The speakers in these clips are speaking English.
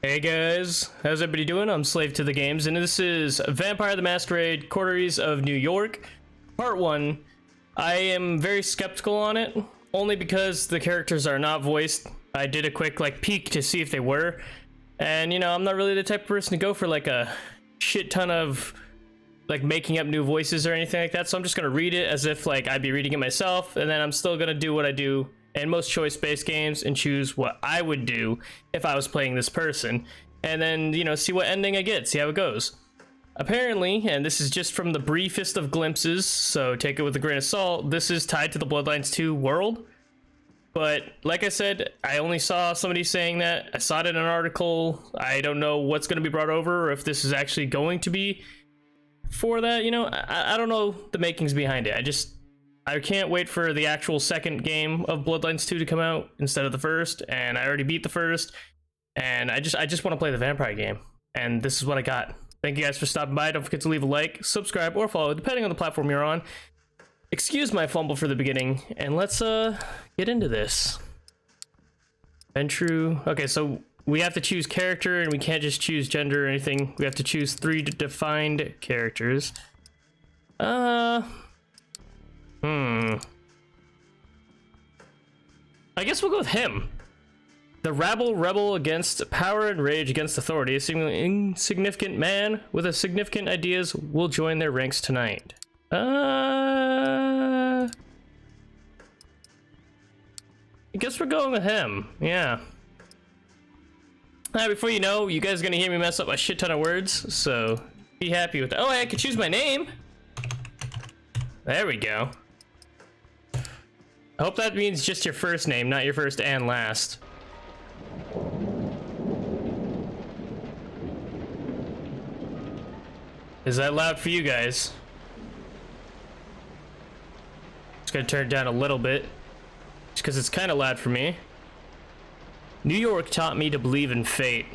Hey guys, how's everybody doing? I'm Slave to the Games, and this is Vampire the Masquerade, Coteries of New York, Part 1. I am very skeptical on it, only because the characters are not voiced. I did a quick, peek to see if they were, and, I'm not really the type of person to go for, a shit ton of, making up new voices or anything like that, so I'm just gonna read it as if, I'd be reading it myself, and then I'm still gonna do what I do in most choice-based games and choose what I would do if I was playing this person, and then, see what ending I get, see how it goes. Apparently, and this is just from the briefest of glimpses, so take it with a grain of salt, this is tied to the Bloodlines 2 world, but like I said, I only saw somebody saying that. I saw it in an article. I don't know what's going to be brought over, or if this is actually going to be for that, I don't know the makings behind it. I can't wait for the actual second game of Bloodlines 2 to come out instead of the first, and I already beat the first, and I just want to play the vampire game, and this is what I got. Thank you guys for stopping by. Don't forget to leave a like, subscribe, or follow, depending on the platform you're on. Excuse my fumble for the beginning, and let's get into this. Ventrue. Okay, so we have to choose character, and we can't just choose gender or anything. We have to choose 3 defined characters. I guess we'll go with him. The rebel against power and rage against authority. A seemingly insignificant man with a significant ideas will join their ranks tonight. I guess we're going with him. Yeah. Before you know, you guys are gonna hear me mess up a shit ton of words, so be happy with that. Oh, I could choose my name. There we go. I hope that means just your first name, not your first and last. Is that loud for you guys? Just gonna turn it down a little bit, just because it's kind of loud for me. New York taught me to believe in fate.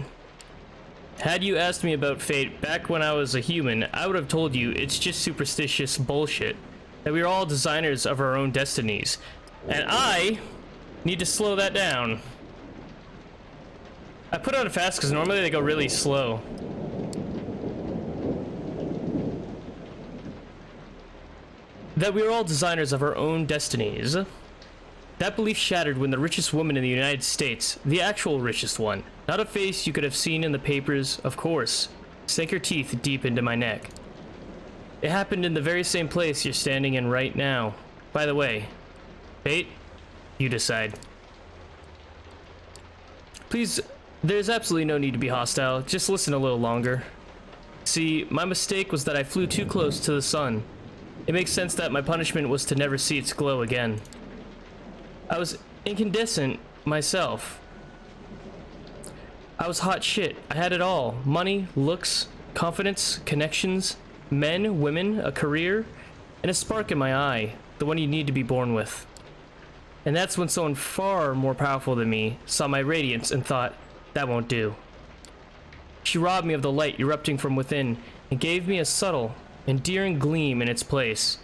Had you asked me about fate back when I was a human, I would have told you it's just superstitious bullshit. That we are all designers of our own destinies. And I need to slow that down. I put on it fast because normally they go really slow. That we are all designers of our own destinies. That belief shattered when the richest woman in the United States, the actual richest one, not a face you could have seen in the papers, of course, sank her teeth deep into my neck. It happened in the very same place you're standing in right now. By the way, fate, you decide. Please, there's absolutely no need to be hostile. Just listen a little longer. See, my mistake was that I flew too close to the sun. It makes sense that my punishment was to never see its glow again. I was incandescent myself. I was hot shit. I had it all. Money, looks, confidence, connections, men, women, a career, and a spark in my eye, the one you need to be born with. And that's when someone far more powerful than me saw my radiance and thought, that won't do. She robbed me of the light erupting from within and gave me a subtle, endearing gleam in its place.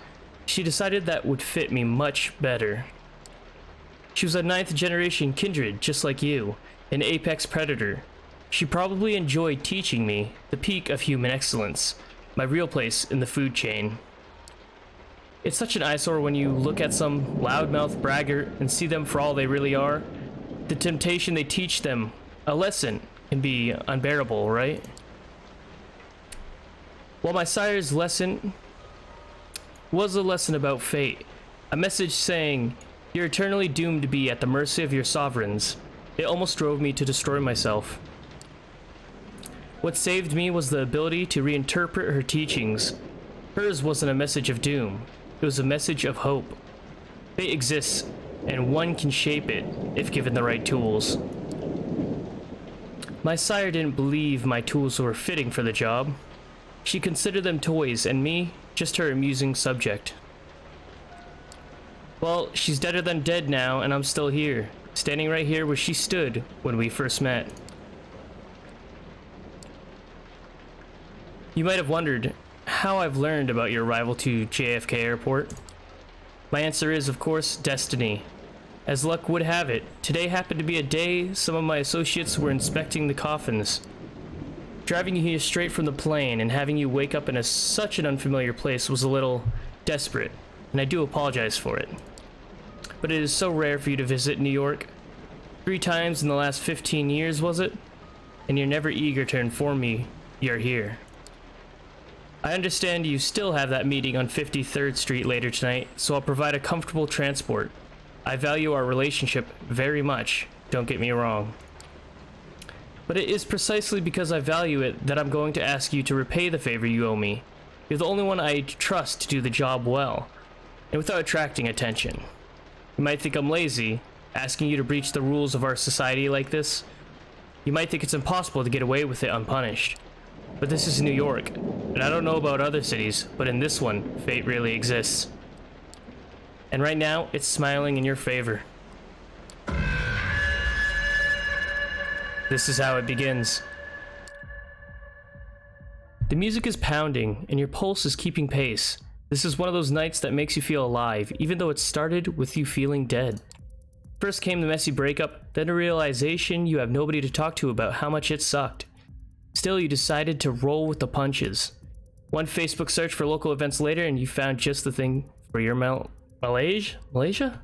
She decided that would fit me much better. She was a 9th generation kindred just like you, an apex predator. She probably enjoyed teaching me the peak of human excellence, my real place in the food chain. It's such an eyesore when you look at some loudmouth braggart and see them for all they really are. The temptation they teach them, a lesson, can be unbearable, right? Well, my sire's lesson was a lesson about fate, a message saying, you're eternally doomed to be at the mercy of your sovereigns. It almost drove me to destroy myself. What saved me was the ability to reinterpret her teachings. Hers wasn't a message of doom. It was a message of hope. Fate exists, and one can shape it if given the right tools. My sire didn't believe my tools were fitting for the job. She considered them toys, and me, just her amusing subject. Well, she's deader than dead now, and I'm still here, standing right here where she stood when we first met. You might have wondered how I've learned about your arrival to JFK Airport. My answer is, of course, destiny. As luck would have it, today happened to be a day some of my associates were inspecting the coffins. Driving you here straight from the plane and having you wake up in such an unfamiliar place was a little desperate, and I do apologize for it. But it is so rare for you to visit New York. 3 times in the last 15 years, was it? And you're never eager to inform me you're here. I understand you still have that meeting on 53rd Street later tonight, so I'll provide a comfortable transport. I value our relationship very much, don't get me wrong. But it is precisely because I value it that I'm going to ask you to repay the favor you owe me. You're the only one I trust to do the job well, and without attracting attention. You might think I'm lazy, asking you to breach the rules of our society like this. You might think it's impossible to get away with it unpunished. But this is New York, and I don't know about other cities, but in this one, fate really exists. And right now, it's smiling in your favor. This is how it begins. The music is pounding, and your pulse is keeping pace. This is one of those nights that makes you feel alive, even though it started with you feeling dead. First came the messy breakup, then a realization you have nobody to talk to about how much it sucked. Still, you decided to roll with the punches. One Facebook search for local events later, and you found just the thing for your Malaysia?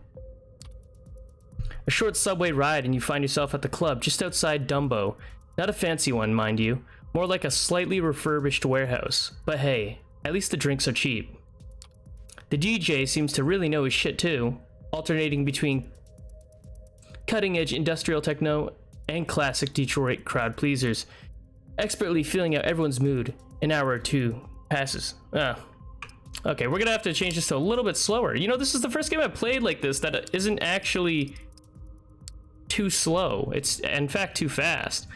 A short subway ride, and you find yourself at the club just outside Dumbo. Not a fancy one, mind you. More like a slightly refurbished warehouse. But hey, at least the drinks are cheap. The DJ seems to really know his shit too, alternating between cutting-edge industrial techno and classic Detroit crowd pleasers, expertly feeling out everyone's mood. An hour or two passes. Okay, we're gonna have to change this to a little bit slower. You know, this is the first game I've played like this that isn't actually too slow. It's, in fact, too fast.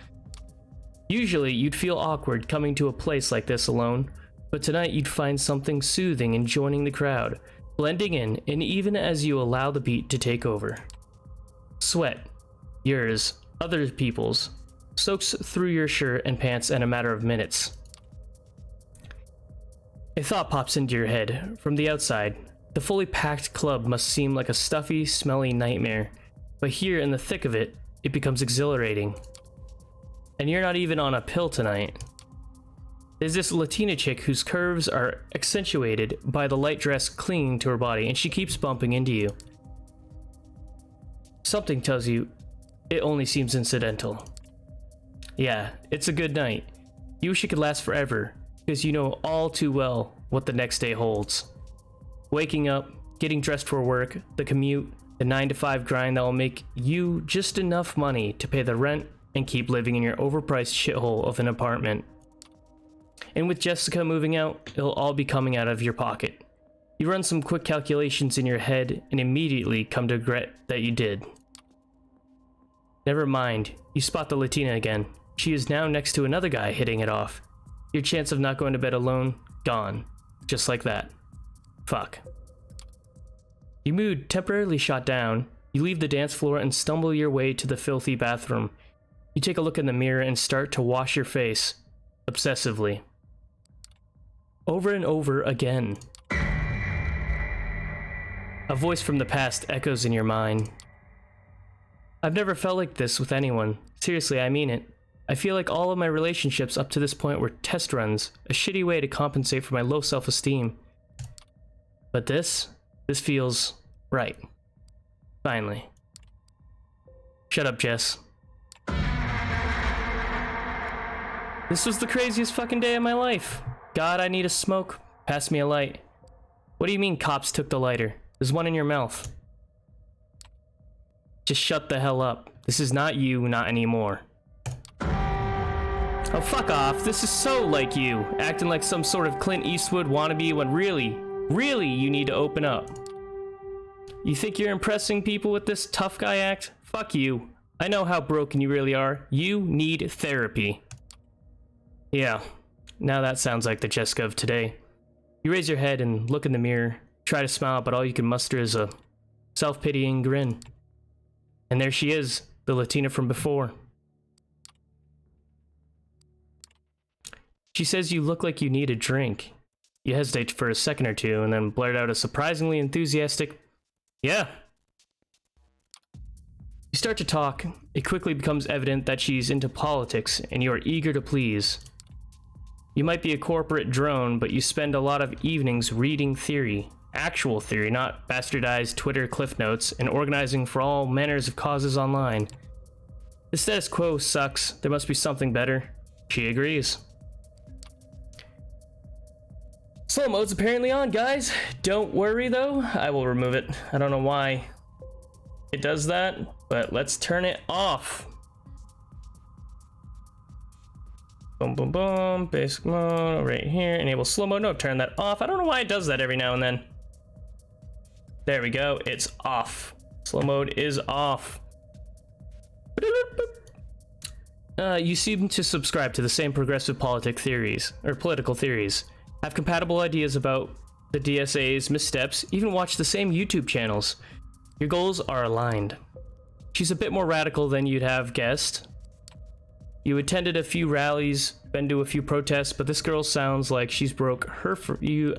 Usually, you'd feel awkward coming to a place like this alone, but tonight you'd find something soothing in joining the crowd, blending in, and even as you allow the beat to take over. Sweat, yours, other people's, soaks through your shirt and pants in a matter of minutes. A thought pops into your head. From the outside, the fully packed club must seem like a stuffy, smelly nightmare, but here in the thick of it, it becomes exhilarating. And you're not even on a pill tonight. There's this Latina chick whose curves are accentuated by the light dress clinging to her body, and she keeps bumping into you. Something tells you it only seems incidental. Yeah, it's a good night. You wish it could last forever, because you know all too well what the next day holds. Waking up, getting dressed for work, the commute, the 9-to-5 grind that will make you just enough money to pay the rent and keep living in your overpriced shithole of an apartment. And with Jessica moving out, it'll all be coming out of your pocket. You run some quick calculations in your head and immediately come to regret that you did. Never mind, you spot the Latina again. She is now next to another guy hitting it off. Your chance of not going to bed alone, gone. Just like that. Fuck. Your mood temporarily shot down. You leave the dance floor and stumble your way to the filthy bathroom. You take a look in the mirror and start to wash your face. Obsessively. Over and over again. A voice from the past echoes in your mind. I've never felt like this with anyone. Seriously, I mean it. I feel like all of my relationships up to this point were test runs, a shitty way to compensate for my low self-esteem. But this feels right. Finally. Shut up, Jess. This was the craziest fucking day of my life. God, I need a smoke. Pass me a light. What do you mean cops took the lighter? There's one in your mouth. Just shut the hell up. This is not you, not anymore. Oh, fuck off. This is so like you, acting like some sort of Clint Eastwood wannabe when really you need to open up. You think you're impressing people with this tough guy act? Fuck you. I know how broken you really are. You need therapy. Yeah, now that sounds like the Jessica of today. You raise your head and look in the mirror, try to smile, but all you can muster is a self-pitying grin. And there she is, the Latina from before. She says you look like you need a drink. You hesitate for a second or two and then blurt out a surprisingly enthusiastic, "Yeah." You start to talk, it quickly becomes evident that she's into politics and you are eager to please. You might be a corporate drone, but you spend a lot of evenings reading theory. Actual theory, not bastardized Twitter cliff notes, and organizing for all manners of causes online. The status quo sucks, there must be something better. She agrees. Slow mode's apparently on, guys. Don't worry though, I will remove it. I don't know why it does that, but let's turn it off. Boom, boom, boom. Basic mode right here. Enable slow mode. No, turn that off. I don't know why it does that every now and then. There we go. It's off. Slow mode is off. You seem to subscribe to the same progressive political theories, have compatible ideas about the DSA's missteps, even watch the same YouTube channels. Your goals are aligned. She's a bit more radical than you'd have guessed. You attended a few rallies, been to a few protests, but this girl sounds like she's broke her few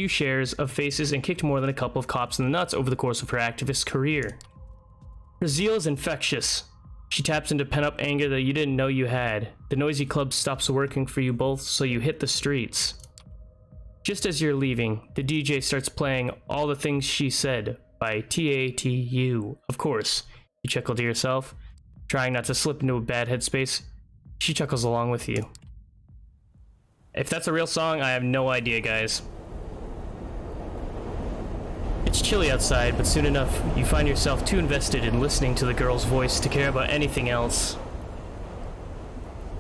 shares of faces and kicked more than a couple of cops in the nuts over the course of her activist career. Her zeal is infectious. She taps into pent-up anger that you didn't know you had. The noisy club stops working for you both, so you hit the streets. Just as you're leaving, the DJ starts playing All the Things She Said by TATU. Of course, you chuckle to yourself, trying not to slip into a bad headspace. She chuckles along with you. If that's a real song, I have no idea, guys. It's chilly outside, but soon enough, you find yourself too invested in listening to the girl's voice to care about anything else.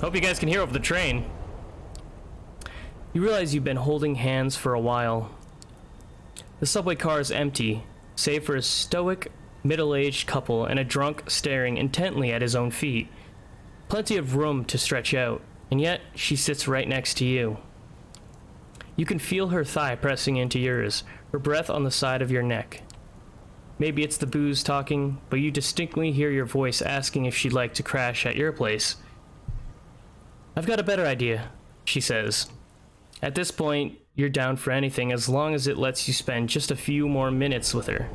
Hope you guys can hear over the train. You realize you've been holding hands for a while. The subway car is empty, save for a stoic, middle-aged couple and a drunk staring intently at his own feet. Plenty of room to stretch out, and yet she sits right next to you. You can feel her thigh pressing into yours, her breath on the side of your neck. Maybe it's the booze talking, but you distinctly hear your voice asking if she'd like to crash at your place. I've got a better idea, she says. At this point, you're down for anything as long as it lets you spend just a few more minutes with her.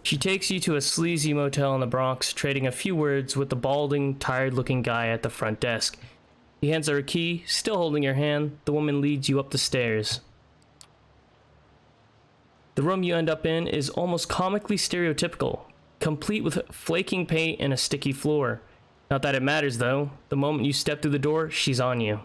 She takes you to a sleazy motel in the Bronx, trading a few words with the balding, tired-looking guy at the front desk. He hands her a key, still holding your hand. The woman leads you up the stairs. The room you end up in is almost comically stereotypical, complete with flaking paint and a sticky floor. Not that it matters though, the moment you step through the door, she's on you.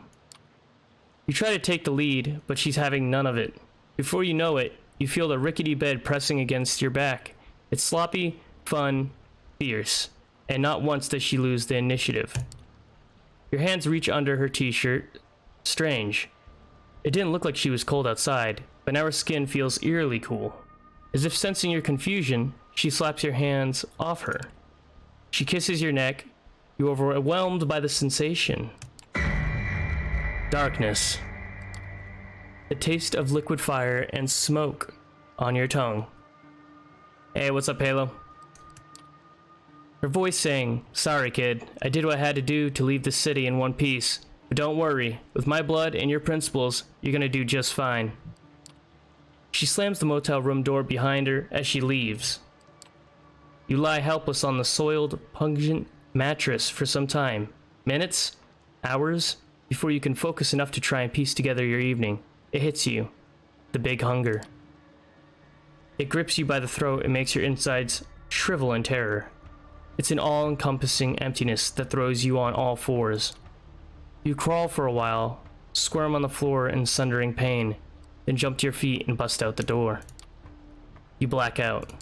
You try to take the lead, but she's having none of it. Before you know it, you feel the rickety bed pressing against your back. It's sloppy, fun, fierce, and not once does she lose the initiative. Your hands reach under her t-shirt. Strange. It didn't look like she was cold outside, but now her skin feels eerily cool. As if sensing your confusion, she slaps your hands off her. She kisses your neck. You're overwhelmed by the sensation. Darkness. The taste of liquid fire and smoke on your tongue. Hey, what's up, Halo? Her voice saying, sorry kid, I did what I had to do to leave the city in one piece. But don't worry, with my blood and your principles, you're gonna do just fine. She slams the motel room door behind her as she leaves. You lie helpless on the soiled, pungent mattress for some time. Minutes? Hours? Before you can focus enough to try and piece together your evening. It hits you. The big hunger. It grips you by the throat and makes your insides shrivel in terror. It's an all-encompassing emptiness that throws you on all fours. You crawl for a while, squirm on the floor in sundering pain, then jump to your feet and bust out the door. You black out.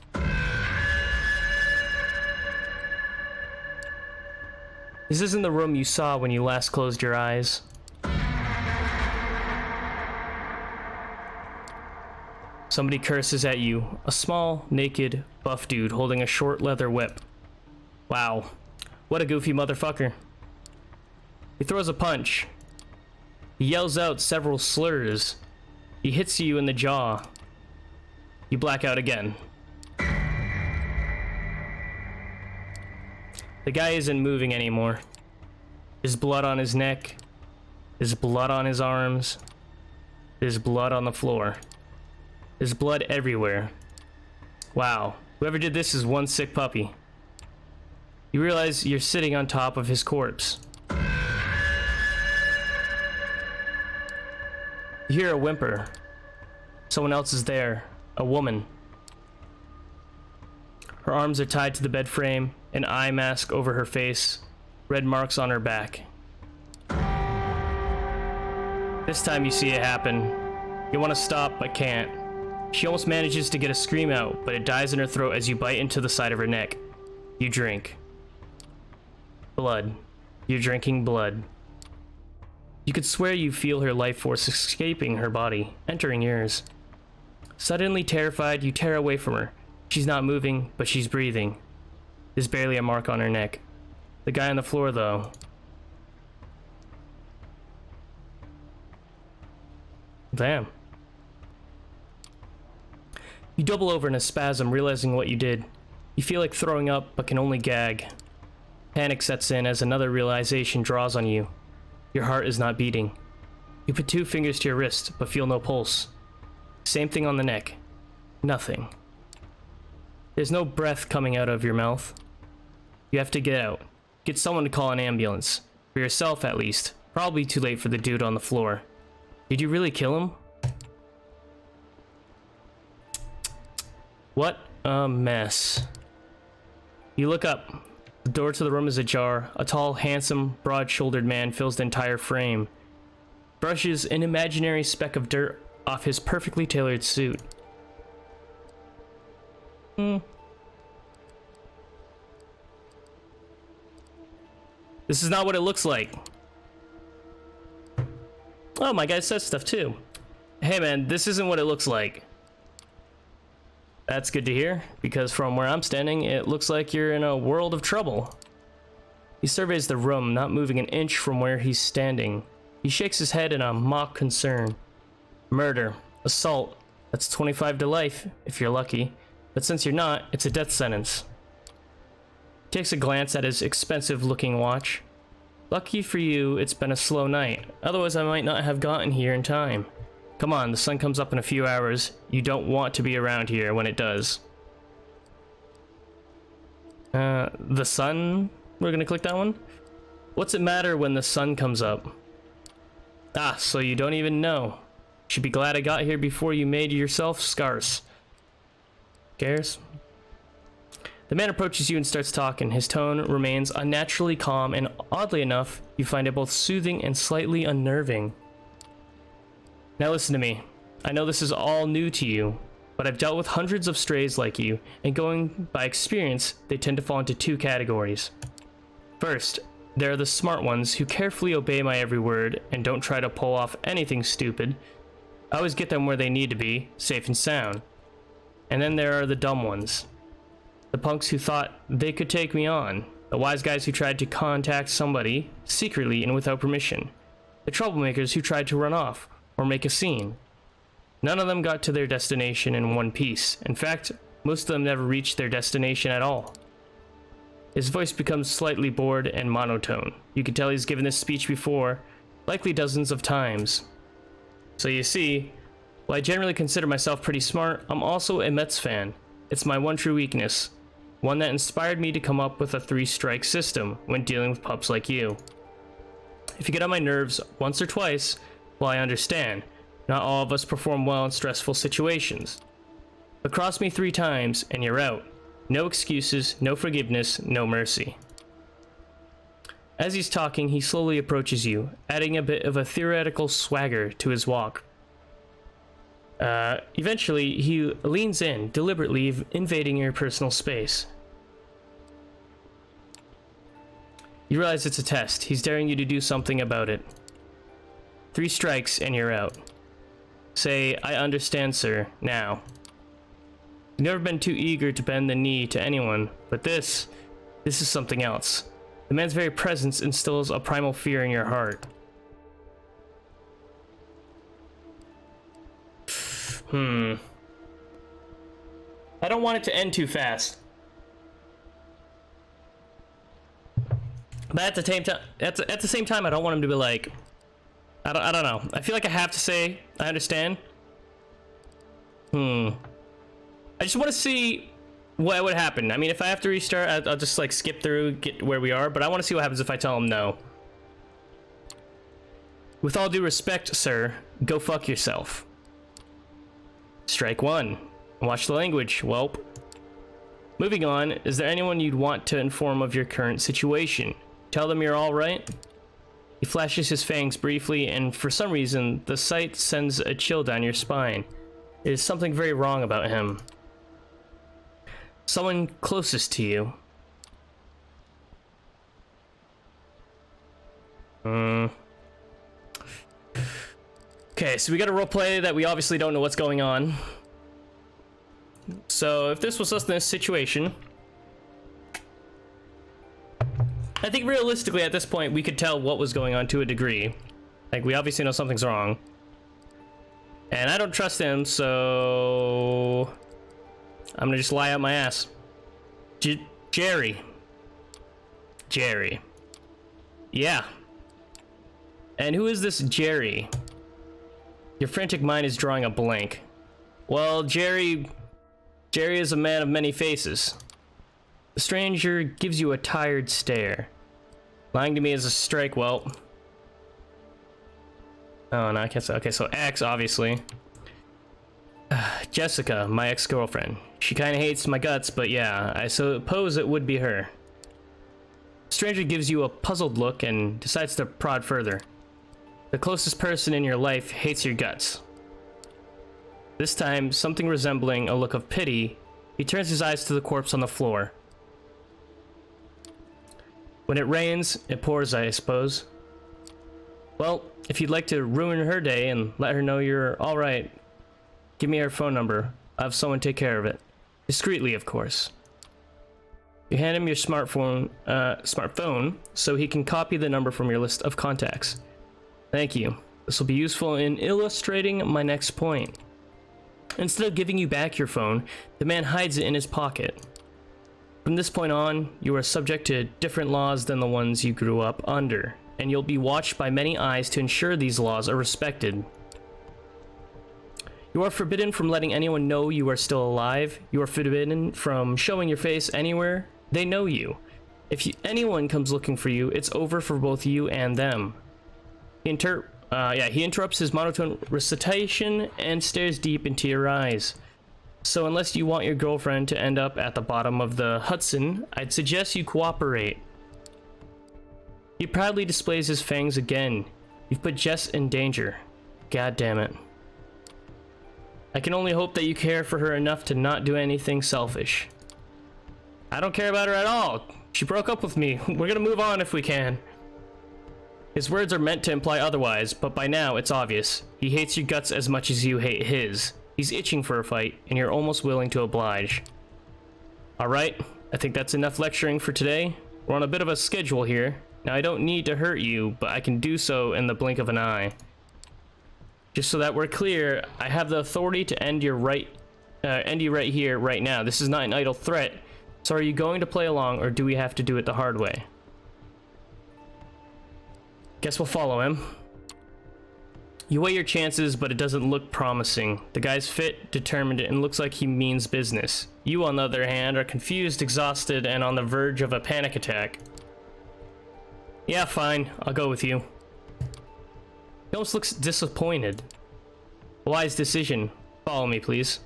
This isn't the room you saw when you last closed your eyes. Somebody curses at you, a small, naked, buff dude holding a short leather whip. Wow, what a goofy motherfucker. He throws a punch. He yells out several slurs. He hits you in the jaw. You black out again. The guy isn't moving anymore. There's blood on his neck. There's blood on his arms. There's blood on the floor. There's blood everywhere. Wow, whoever did this is one sick puppy. You realize you're sitting on top of his corpse. You hear a whimper. Someone else is there. A woman. Her arms are tied to the bed frame, an eye mask over her face, red marks on her back. This time you see it happen. You want to stop, but can't. She almost manages to get a scream out, but it dies in her throat as you bite into the side of her neck. You drink. Blood. You're drinking blood. You could swear you feel her life force escaping her body, entering yours. Suddenly terrified, you tear away from her. She's not moving, but she's breathing. There's barely a mark on her neck. The guy on the floor, though. Damn. You double over in a spasm, realizing what you did. You feel like throwing up, but can only gag. Panic sets in as another realization draws on you. Your heart is not beating. You put 2 fingers to your wrist, but feel no pulse. Same thing on the neck. Nothing. There's no breath coming out of your mouth. You have to get out. Get someone to call an ambulance. For yourself, at least. Probably too late for the dude on the floor. Did you really kill him? What a mess. You look up. The door to the room is ajar. A tall, handsome, broad-shouldered man fills the entire frame. Brushes an imaginary speck of dirt off his perfectly tailored suit. This is not what it looks like. Oh, my guy says stuff too. Hey man, this isn't what it looks like. That's good to hear, because from where I'm standing, it looks like you're in a world of trouble. He surveys the room, not moving an inch from where he's standing. He shakes his head in a mock concern. Murder. Assault. That's 25 to life, if you're lucky. But since you're not, it's a death sentence. He takes a glance at his expensive-looking watch. Lucky for you, it's been a slow night. Otherwise, I might not have gotten here in time. Come on, the sun comes up in a few hours. You don't want to be around here when it does. The sun? We're gonna click that one? What's it matter when the sun comes up? Ah, so you don't even know. Should be glad I got here before you made yourself scarce. Cares? The man approaches you and starts talking. His tone remains unnaturally calm, and oddly enough, you find it both soothing and slightly unnerving. Now listen to me. I know this is all new to you, but I've dealt with hundreds of strays like you, and going by experience, they tend to fall into 2 categories. First, there are the smart ones who carefully obey my every word and don't try to pull off anything stupid. I always get them where they need to be, safe and sound. And then there are the dumb ones. The punks who thought they could take me on. The wise guys who tried to contact somebody, secretly and without permission. The troublemakers who tried to run off, or make a scene. None of them got to their destination in one piece. In fact, most of them never reached their destination at all. His voice becomes slightly bored and monotone. You can tell he's given this speech before, likely dozens of times. So you see, while I generally consider myself pretty smart, I'm also a Mets fan. It's my one true weakness. One that inspired me to come up with a 3-strike system when dealing with pups like you. If you get on my nerves once or twice, well, I understand. Not all of us perform well in stressful situations. But cross me 3 times and you're out. No excuses, no forgiveness, no mercy. As he's talking, he slowly approaches you, adding a bit of a theoretical swagger to his walk. Eventually, he leans in, deliberately invading your personal space. You realize it's a test. He's daring you to do something about it. 3 strikes and you're out. Say, I understand, sir, now. You've never been too eager to bend the knee to anyone, but this is something else. The man's very presence instills a primal fear in your heart. I don't want it to end too fast. But at the same time, I don't want him to be like, I don't know. I feel like I have to say, I understand. I just want to see what would happen? I mean, if I have to restart, I'll just like skip through, get where we are, but I want to see what happens if I tell him no. With all due respect, sir, go fuck yourself. Strike one. Watch the language, whelp. Moving on, is there anyone you'd want to inform of your current situation? Tell them you're alright? He flashes his fangs briefly, and for some reason, the sight sends a chill down your spine. There's something very wrong about him. Someone closest to you. Okay, so we got a roleplay that we obviously don't know what's going on. So if this was us in this situation, I think realistically at this point we could tell what was going on to a degree. Like, we obviously know something's wrong. And I don't trust him, so I'm gonna just lie out my ass. Jerry. Yeah. And who is this Jerry? Your frantic mind is drawing a blank. Well, Jerry is a man of many faces. The stranger gives you a tired stare. Lying to me is a strike, well. Oh, no, I can't say. Okay, so X, obviously. Jessica, my ex-girlfriend. She kind of hates my guts, but yeah, I suppose it would be her. The stranger gives you a puzzled look and decides to prod further. The closest person in your life hates your guts. This time, something resembling a look of pity, he turns his eyes to the corpse on the floor. When it rains, it pours, I suppose. Well, if you'd like to ruin her day and let her know you're alright, give me her phone number. I'll have someone take care of it. Discreetly, of course. You hand him your smartphone so he can copy the number from your list of contacts. Thank you. This will be useful in illustrating my next point. Instead of giving you back your phone, the man hides it in his pocket. From this point on, you are subject to different laws than the ones you grew up under, and you'll be watched by many eyes to ensure these laws are respected. You are forbidden from letting anyone know you are still alive. You are forbidden from showing your face anywhere they know you. If anyone comes looking for you, it's over for both you and them. He interrupts his monotone recitation and stares deep into your eyes. So unless you want your girlfriend to end up at the bottom of the Hudson, I'd suggest you cooperate. He proudly displays his fangs again. You've put Jess in danger. God damn it. I can only hope that you care for her enough to not do anything selfish. I don't care about her at all. She broke up with me. We're gonna move on if we can. His words are meant to imply otherwise, but by now it's obvious. He hates your guts as much as you hate his. He's itching for a fight, and you're almost willing to oblige. Alright, I think that's enough lecturing for today. We're on a bit of a schedule here. Now I don't need to hurt you, but I can do so in the blink of an eye. Just so that we're clear, I have the authority to end you right here, right now. This is not an idle threat. So are you going to play along, or do we have to do it the hard way? Guess we'll follow him. You weigh your chances, but it doesn't look promising. The guy's fit, determined, and looks like he means business. You, on the other hand, are confused, exhausted, and on the verge of a panic attack. Yeah, fine. I'll go with you. He almost looks disappointed. Wise decision. Follow me, please.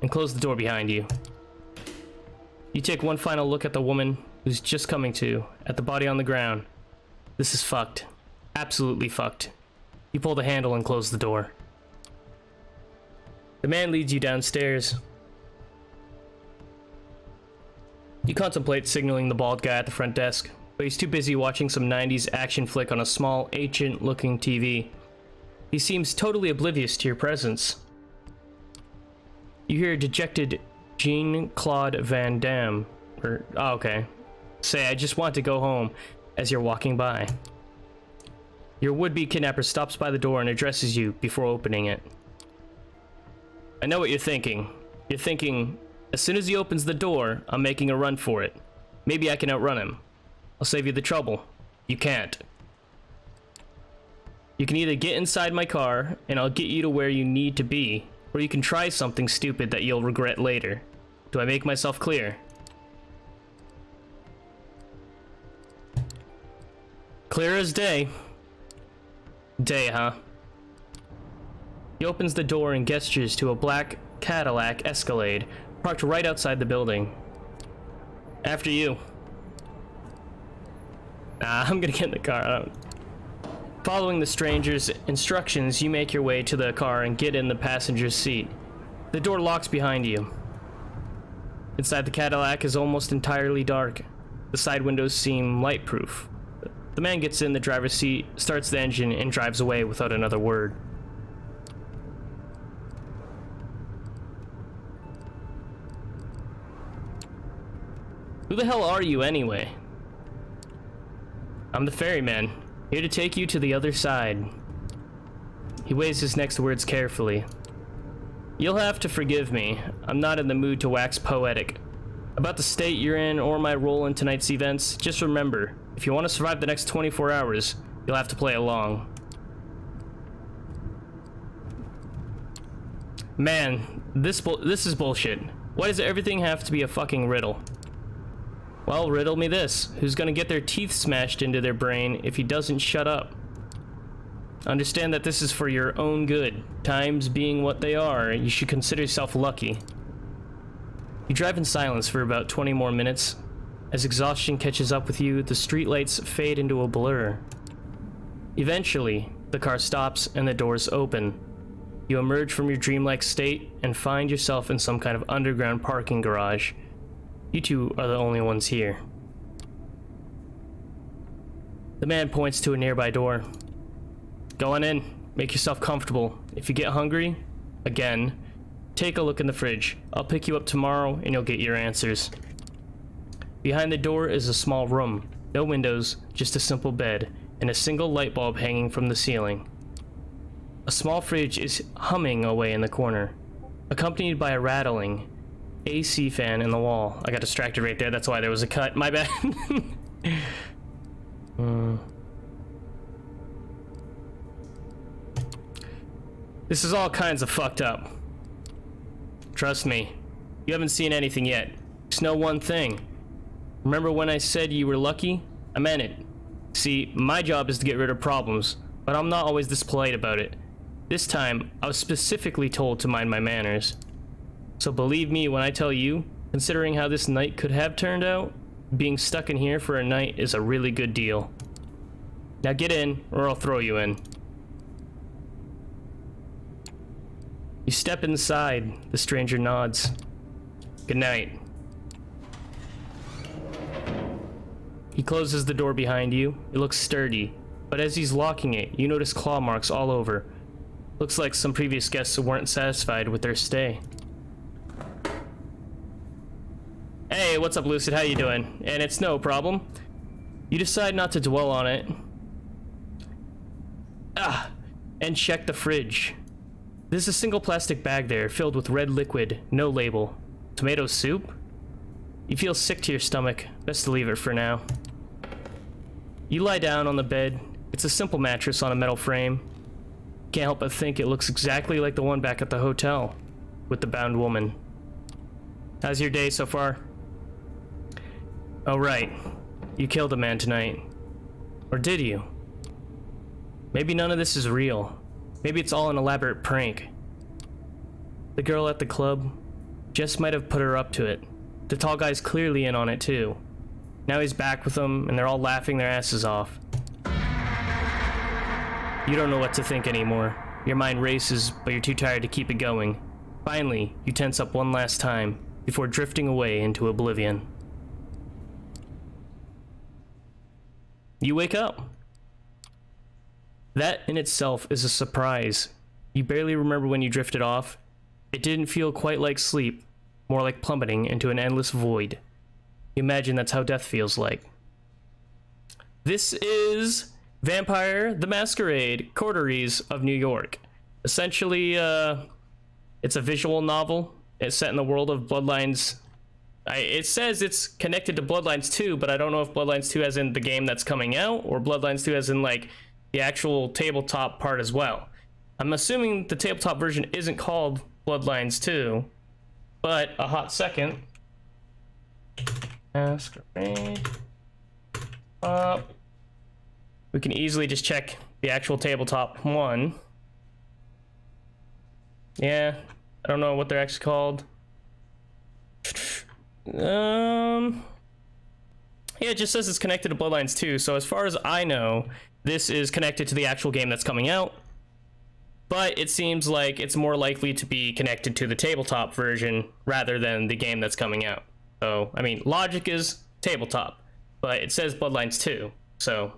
And close the door behind you. You take one final look at the woman who's just coming to, at the body on the ground. This is fucked. Absolutely fucked. You pull the handle and close the door. The man leads you downstairs. You contemplate signaling the bald guy at the front desk, but he's too busy watching some 90s action flick on a small, ancient-looking TV. He seems totally oblivious to your presence. You hear a dejected Jean-Claude Van Damme, say, I just want to go home, as you're walking by. Your would-be kidnapper stops by the door and addresses you before opening it. I know what you're thinking. You're thinking, as soon as he opens the door, I'm making a run for it. Maybe I can outrun him. I'll save you the trouble. You can't. You can either get inside my car, and I'll get you to where you need to be, or you can try something stupid that you'll regret later. Do I make myself clear? Clear as day. Day, huh? He opens the door and gestures to a black Cadillac Escalade parked right outside the building. After you. Nah, I'm gonna get in the car. Following the stranger's instructions, you make your way to the car and get in the passenger seat. The door locks behind you. Inside the Cadillac is almost entirely dark. The side windows seem light-proof. The man gets in the driver's seat, starts the engine, and drives away without another word. Who the hell are you, anyway? I'm the ferryman, here to take you to the other side. He weighs his next words carefully. You'll have to forgive me. I'm not in the mood to wax poetic. About the state you're in or my role in tonight's events, just remember, if you want to survive the next 24 hours, you'll have to play along. Man, this is bullshit. Why does everything have to be a fucking riddle? Well, riddle me this. Who's gonna get their teeth smashed into their brain if he doesn't shut up? Understand that this is for your own good. Times being what they are, you should consider yourself lucky. You drive in silence for about 20 more minutes. As exhaustion catches up with you, the streetlights fade into a blur. Eventually, the car stops and the doors open. You emerge from your dreamlike state and find yourself in some kind of underground parking garage. You two are the only ones here. The man points to a nearby door. Go on in, make yourself comfortable. If you get hungry, again, take a look in the fridge. I'll pick you up tomorrow and you'll get your answers. Behind the door is a small room. No windows, just a simple bed, and a single light bulb hanging from the ceiling. A small fridge is humming away in the corner, accompanied by a rattling AC fan in the wall. I got distracted right there, that's why there was a cut. My bad. This is all kinds of fucked up. Trust me, you haven't seen anything yet. Just know one thing. Remember when I said you were lucky? I meant it. See, my job is to get rid of problems, but I'm not always this polite about it. This time, I was specifically told to mind my manners. So believe me when I tell you, considering how this night could have turned out, being stuck in here for a night is a really good deal. Now get in, or I'll throw you in. You step inside, the stranger nods. Good night. He closes the door behind you. It looks sturdy, but as he's locking it, you notice claw marks all over. Looks like some previous guests weren't satisfied with their stay. Hey, what's up, Lucid? How you doing? And it's no problem. You decide not to dwell on it. And check the fridge. There's a single plastic bag there filled with red liquid, no label. Tomato soup? You feel sick to your stomach. Best to leave it for now. You lie down on the bed. It's a simple mattress on a metal frame. Can't help but think it looks exactly like the one back at the hotel with the bound woman. How's your day so far? Oh right, you killed a man tonight. Or did you? Maybe none of this is real. Maybe it's all an elaborate prank. The girl at the club, Jess might have put her up to it. The tall guy's clearly in on it too. Now he's back with them and they're all laughing their asses off. You don't know what to think anymore. Your mind races, but you're too tired to keep it going. Finally, you tense up one last time before drifting away into oblivion. You wake up. That in itself is a surprise. You barely remember when you drifted off. It didn't feel quite like sleep, more like plummeting into an endless void. You imagine that's how death feels like. This is Vampire the Masquerade, Coteries of New York. Essentially, it's a visual novel. It's set in the world of Bloodlines. It says it's connected to Bloodlines 2, but I don't know if Bloodlines 2 as in the game that's coming out, or Bloodlines 2 as in, like, the actual tabletop part as well. I'm assuming the tabletop version isn't called Bloodlines 2, but a hot second. Masquerade. We can easily just check the actual tabletop one. Yeah, I don't know what they're actually called. Yeah, it just says it's connected to Bloodlines 2, so as far as I know, this is connected to the actual game that's coming out. But it seems like it's more likely to be connected to the tabletop version rather than the game that's coming out. So, I mean, logic is tabletop, but it says Bloodlines 2, so...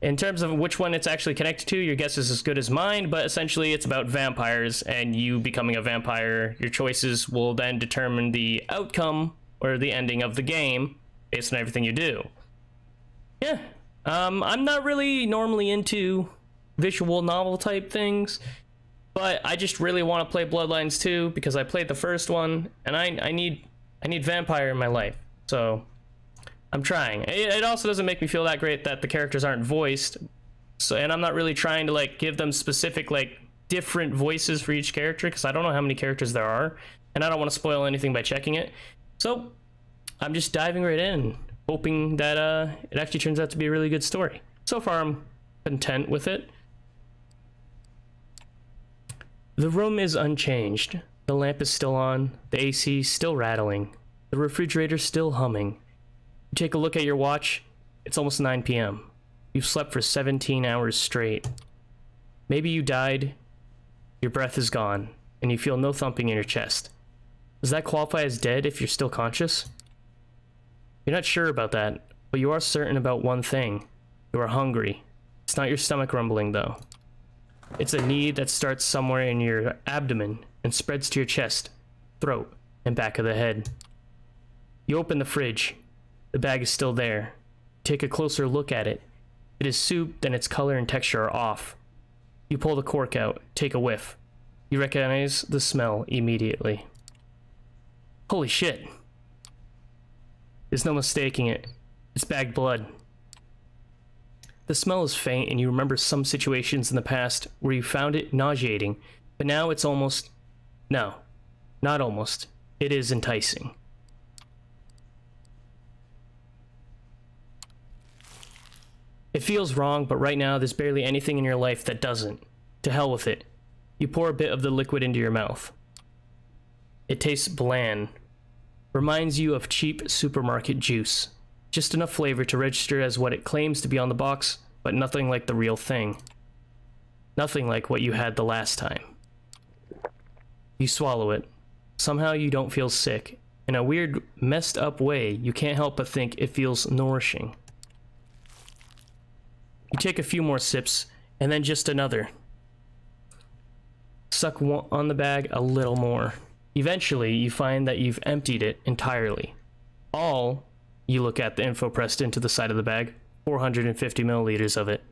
In terms of which one it's actually connected to, your guess is as good as mine, but essentially it's about vampires and you becoming a vampire. Your choices will then determine the outcome or the ending of the game based on everything you do. Yeah, I'm not really normally into visual novel type things, but I just really want to play Bloodlines 2 because I played the first one and I need vampire in my life, so... I'm trying. It also doesn't make me feel that great that the characters aren't voiced. So, and I'm not really trying to like give them specific like different voices for each character because I don't know how many characters there are and I don't want to spoil anything by checking it. So I'm just diving right in, hoping that it actually turns out to be a really good story. So far I'm content with it. The room is unchanged. The lamp is still on, the AC still rattling, the refrigerator still humming. You take a look at your watch, it's almost 9 p.m. You've slept for 17 hours straight. Maybe you died, your breath is gone, and you feel no thumping in your chest. Does that qualify as dead if you're still conscious? You're not sure about that, but you are certain about one thing. You are hungry. It's not your stomach rumbling, though. It's a need that starts somewhere in your abdomen and spreads to your chest, throat, and back of the head. You open the fridge. The bag is still there. Take a closer look at it. It is soup, then its color and texture are off. You pull the cork out, take a whiff. You recognize the smell immediately. Holy shit. There's no mistaking it. It's bagged blood. The smell is faint and you remember some situations in the past where you found it nauseating, but now it's almost... No, not almost. It is enticing. It feels wrong, but right now there's barely anything in your life that doesn't. To hell with it. You pour a bit of the liquid into your mouth. It tastes bland. Reminds you of cheap supermarket juice. Just enough flavor to register as what it claims to be on the box, but nothing like the real thing. Nothing like what you had the last time. You swallow it. Somehow you don't feel sick. In a weird, messed up way, you can't help but think it feels nourishing. You take a few more sips, and then just another. Suck on the bag a little more. Eventually, you find that you've emptied it entirely. You look at the info pressed into the side of the bag, 450 milliliters of it.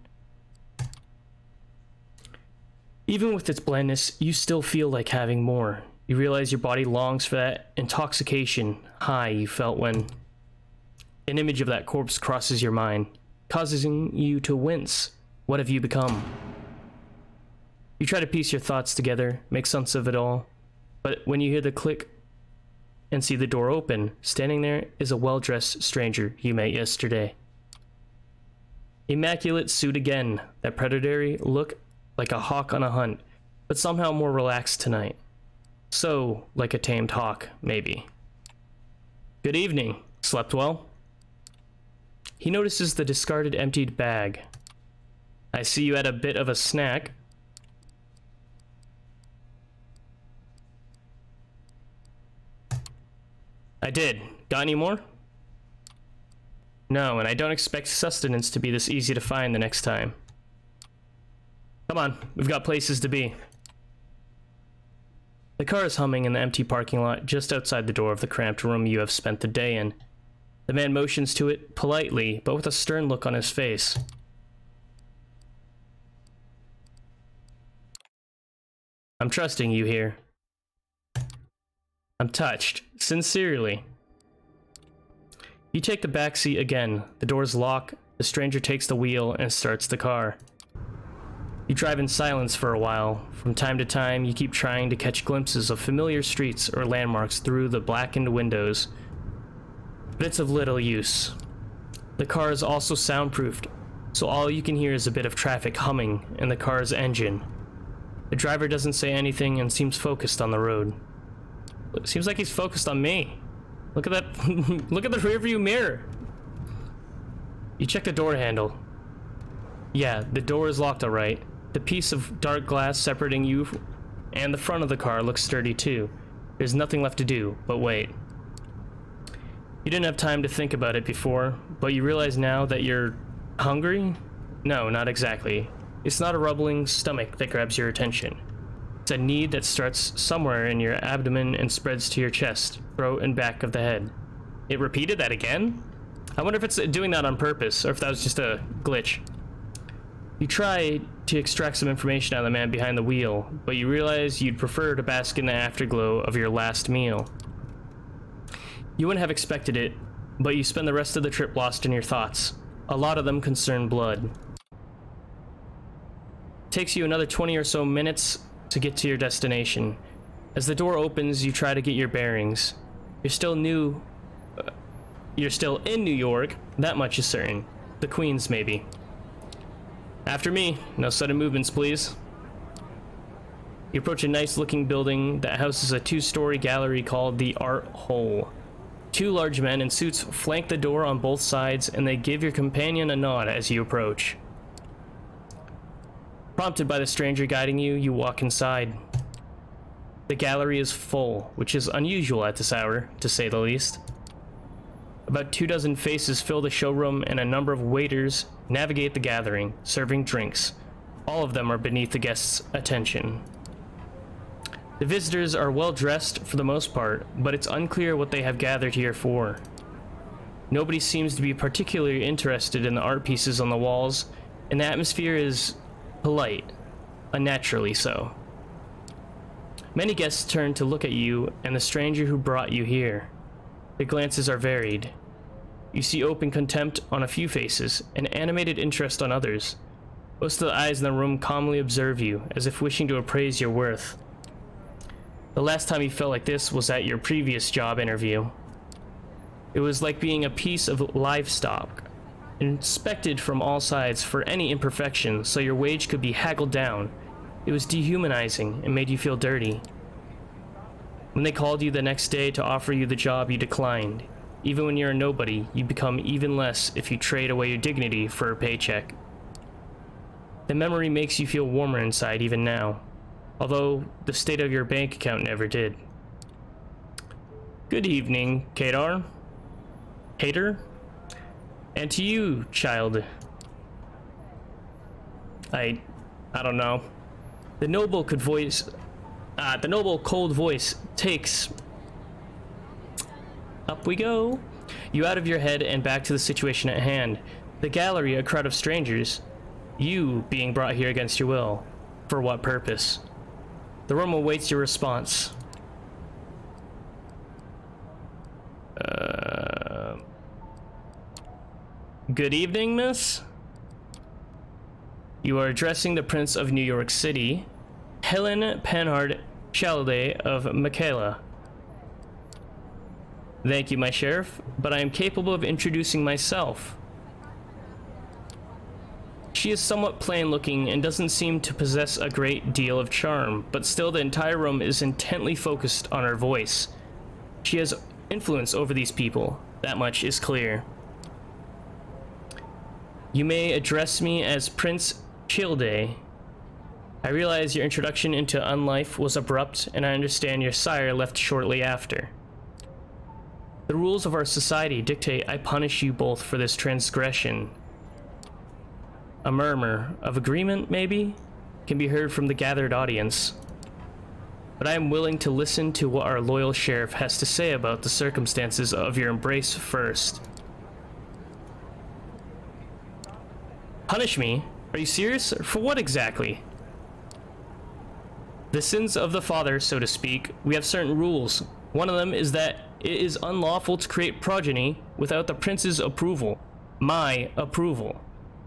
Even with its blandness, you still feel like having more. You realize your body longs for that intoxication high you felt when an image of that corpse crosses your mind, causing you to wince. What have you become? You try to piece your thoughts together, make sense of it all, but when you hear the click and see the door open, standing there is a well-dressed stranger you met yesterday. Immaculate suit again, that predatory look like a hawk on a hunt, but somehow more relaxed tonight. So, like a tamed hawk, maybe. Good evening. Slept well? He notices the discarded emptied bag. I see you had a bit of a snack. I did. Got any more? No, and I don't expect sustenance to be this easy to find the next time. Come on, we've got places to be. The car is humming in the empty parking lot just outside the door of the cramped room you have spent the day in. The man motions to it politely, but with a stern look on his face. I'm trusting you here. I'm touched, sincerely. You take the back seat again. The doors lock. The stranger takes the wheel and starts the car. You drive in silence for a while. From time to time, you keep trying to catch glimpses of familiar streets or landmarks through the blackened windows, but it's of little use. The car is also soundproofed, so all you can hear is a bit of traffic humming in the car's engine. The driver doesn't say anything and seems focused on the road. It seems like he's focused on me. Look at that. Look at the rearview mirror. You check the door handle. Yeah, the door is locked alright. The piece of dark glass separating you and the front of the car looks sturdy too. There's nothing left to do but wait. You didn't have time to think about it before, but you realize now that you're hungry? No, not exactly. It's not a rumbling stomach that grabs your attention. It's a need that starts somewhere in your abdomen and spreads to your chest, throat, and back of the head. It repeated that again? I wonder if it's doing that on purpose, or if that was just a glitch. You try to extract some information out of the man behind the wheel, but you realize you'd prefer to bask in the afterglow of your last meal. You wouldn't have expected it, but you spend the rest of the trip lost in your thoughts. A lot of them concern blood. It takes you another 20 or so minutes to get to your destination. As the door opens, you try to get your bearings. You're still in New York, that much is certain. The Queens, maybe. After me, no sudden movements, please. You approach a nice-looking building that houses a two-story gallery called the Art Hole. Two large men in suits flank the door on both sides, and they give your companion a nod as you approach. Prompted by the stranger guiding you, you walk inside. The gallery is full, which is unusual at this hour, to say the least. About 24 faces fill the showroom, and a number of waiters navigate the gathering, serving drinks. All of them are beneath the guests' attention. The visitors are well dressed for the most part, but it's unclear what they have gathered here for. Nobody seems to be particularly interested in the art pieces on the walls, and the atmosphere is polite, unnaturally so. Many guests turn to look at you and the stranger who brought you here. The glances are varied. You see open contempt on a few faces, and animated interest on others. Most of the eyes in the room calmly observe you, as if wishing to appraise your worth. The last time you felt like this was at your previous job interview. It was like being a piece of livestock, inspected from all sides for any imperfection so your wage could be haggled down. It was dehumanizing and made you feel dirty. When they called you the next day to offer you the job, you declined. Even when you're a nobody, you become even less if you trade away your dignity for a paycheck. The memory makes you feel warmer inside even now, although the state of your bank account never did. Good evening, Kadar. Hater? And to you, child. I don't know. The noble cold voice takes... Up we go. You out of your head and back to the situation at hand. The gallery, a crowd of strangers. You being brought here against your will. For what purpose? The room awaits your response. Good evening, miss. You are addressing the Prince of New York City, Helen Panhard Chaladay of Michaela. Thank you, my sheriff, but I am capable of introducing myself. She is somewhat plain-looking and doesn't seem to possess a great deal of charm, but still the entire room is intently focused on her voice. She has influence over these people, that much is clear. You may address me as Prince Childe. I realize your introduction into unlife was abrupt, and I understand your sire left shortly after. The rules of our society dictate I punish you both for this transgression. A murmur of agreement, maybe, can be heard from the gathered audience. But I am willing to listen to what our loyal sheriff has to say about the circumstances of your embrace first. Punish me? Are you serious? For what exactly? The sins of the father, so to speak, we have certain rules. One of them is that it is unlawful to create progeny without the prince's approval. My approval.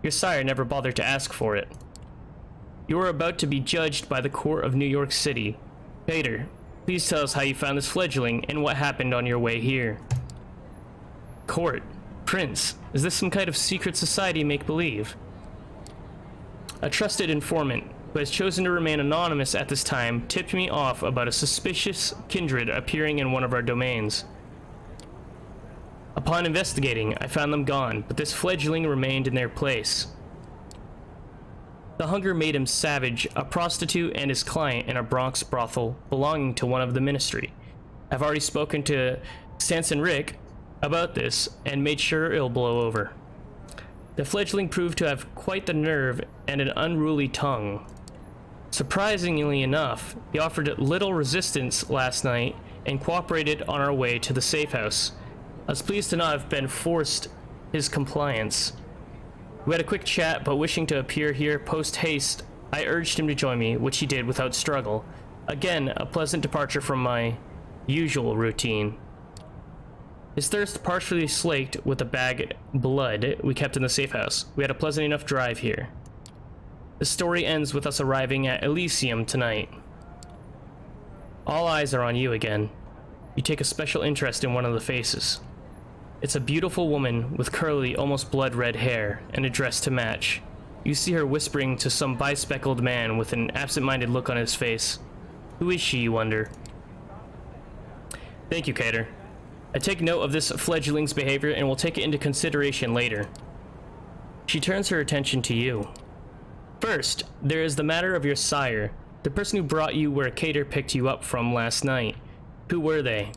Your sire never bothered to ask for it. You are about to be judged by the court of New York City. Cater, please tell us how you found this fledgling and what happened on your way here. Court. Prince, is this some kind of secret society make-believe? A trusted informant, who has chosen to remain anonymous at this time, tipped me off about a suspicious kindred appearing in one of our domains. Upon investigating, I found them gone, but this fledgling remained in their place. The hunger made him savage, a prostitute and his client in a Bronx brothel belonging to one of the ministry. I've already spoken to Sanson Rick about this and made sure it'll blow over. The fledgling proved to have quite the nerve and an unruly tongue. Surprisingly enough, he offered little resistance last night and cooperated on our way to the safe house. I was pleased to not have been forced his compliance. We had a quick chat, but wishing to appear here post-haste, I urged him to join me, which he did without struggle. Again, a pleasant departure from my usual routine. His thirst partially slaked with the bag blood we kept in the safe house. We had a pleasant enough drive here. The story ends with us arriving at Elysium tonight. All eyes are on you again. You take a special interest in one of the faces. It's a beautiful woman with curly, almost blood-red hair and a dress to match. You see her whispering to some bespectacled man with an absent-minded look on his face. Who is she, you wonder? Thank you, Cater. I take note of this fledgling's behavior and will take it into consideration later. She turns her attention to you. First, there is the matter of your sire, the person who brought you where Cater picked you up from last night. Who were they?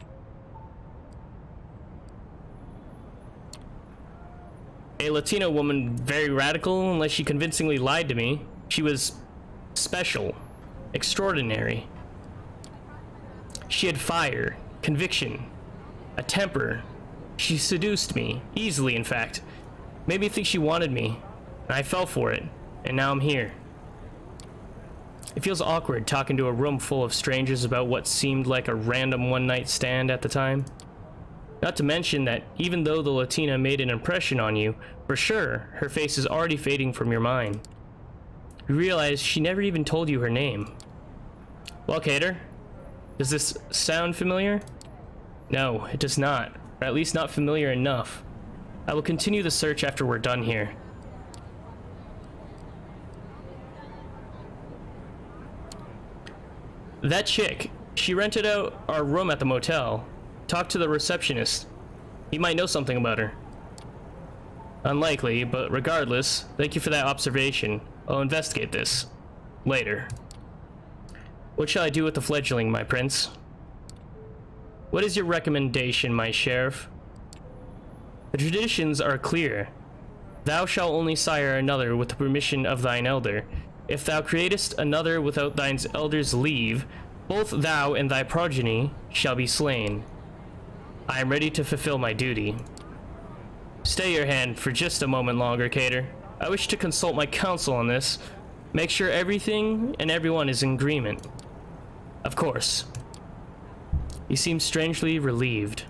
A Latino woman, very radical, unless she convincingly lied to me. She was special, extraordinary. She had fire, conviction, a temper. She seduced me, easily in fact. Made me think she wanted me, and I fell for it, and now I'm here. It feels awkward talking to a room full of strangers about what seemed like a random one-night stand at the time. Not to mention that even though the Latina made an impression on you, for sure, her face is already fading from your mind. You realize she never even told you her name. Well, Cater, does this sound familiar? No, it does not, or at least not familiar enough. I will continue the search after we're done here. That chick, she rented out our room at the motel. Talked to the receptionist. He might know something about her. Unlikely, but regardless, thank you for that observation. I'll investigate this. Later. What shall I do with the fledgling, my prince? What is your recommendation, my sheriff? The traditions are clear. Thou shalt only sire another with the permission of thine elder. If thou createst another without thine elder's leave, both thou and thy progeny shall be slain. I am ready to fulfill my duty. Stay your hand for just a moment longer, Cater. I wish to consult my counsel on this. Make sure everything and everyone is in agreement. Of course. He seems strangely relieved.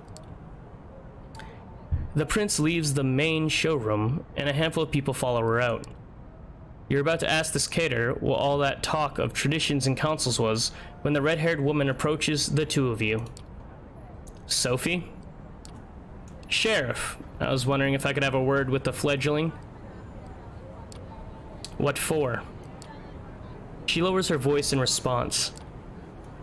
The prince leaves the main showroom, and a handful of people follow her out. You're about to ask this Cater what all that talk of traditions and councils was when the red-haired woman approaches the two of you. Sophie? Sheriff, I was wondering if I could have a word with the fledgling. What for? She lowers her voice in response.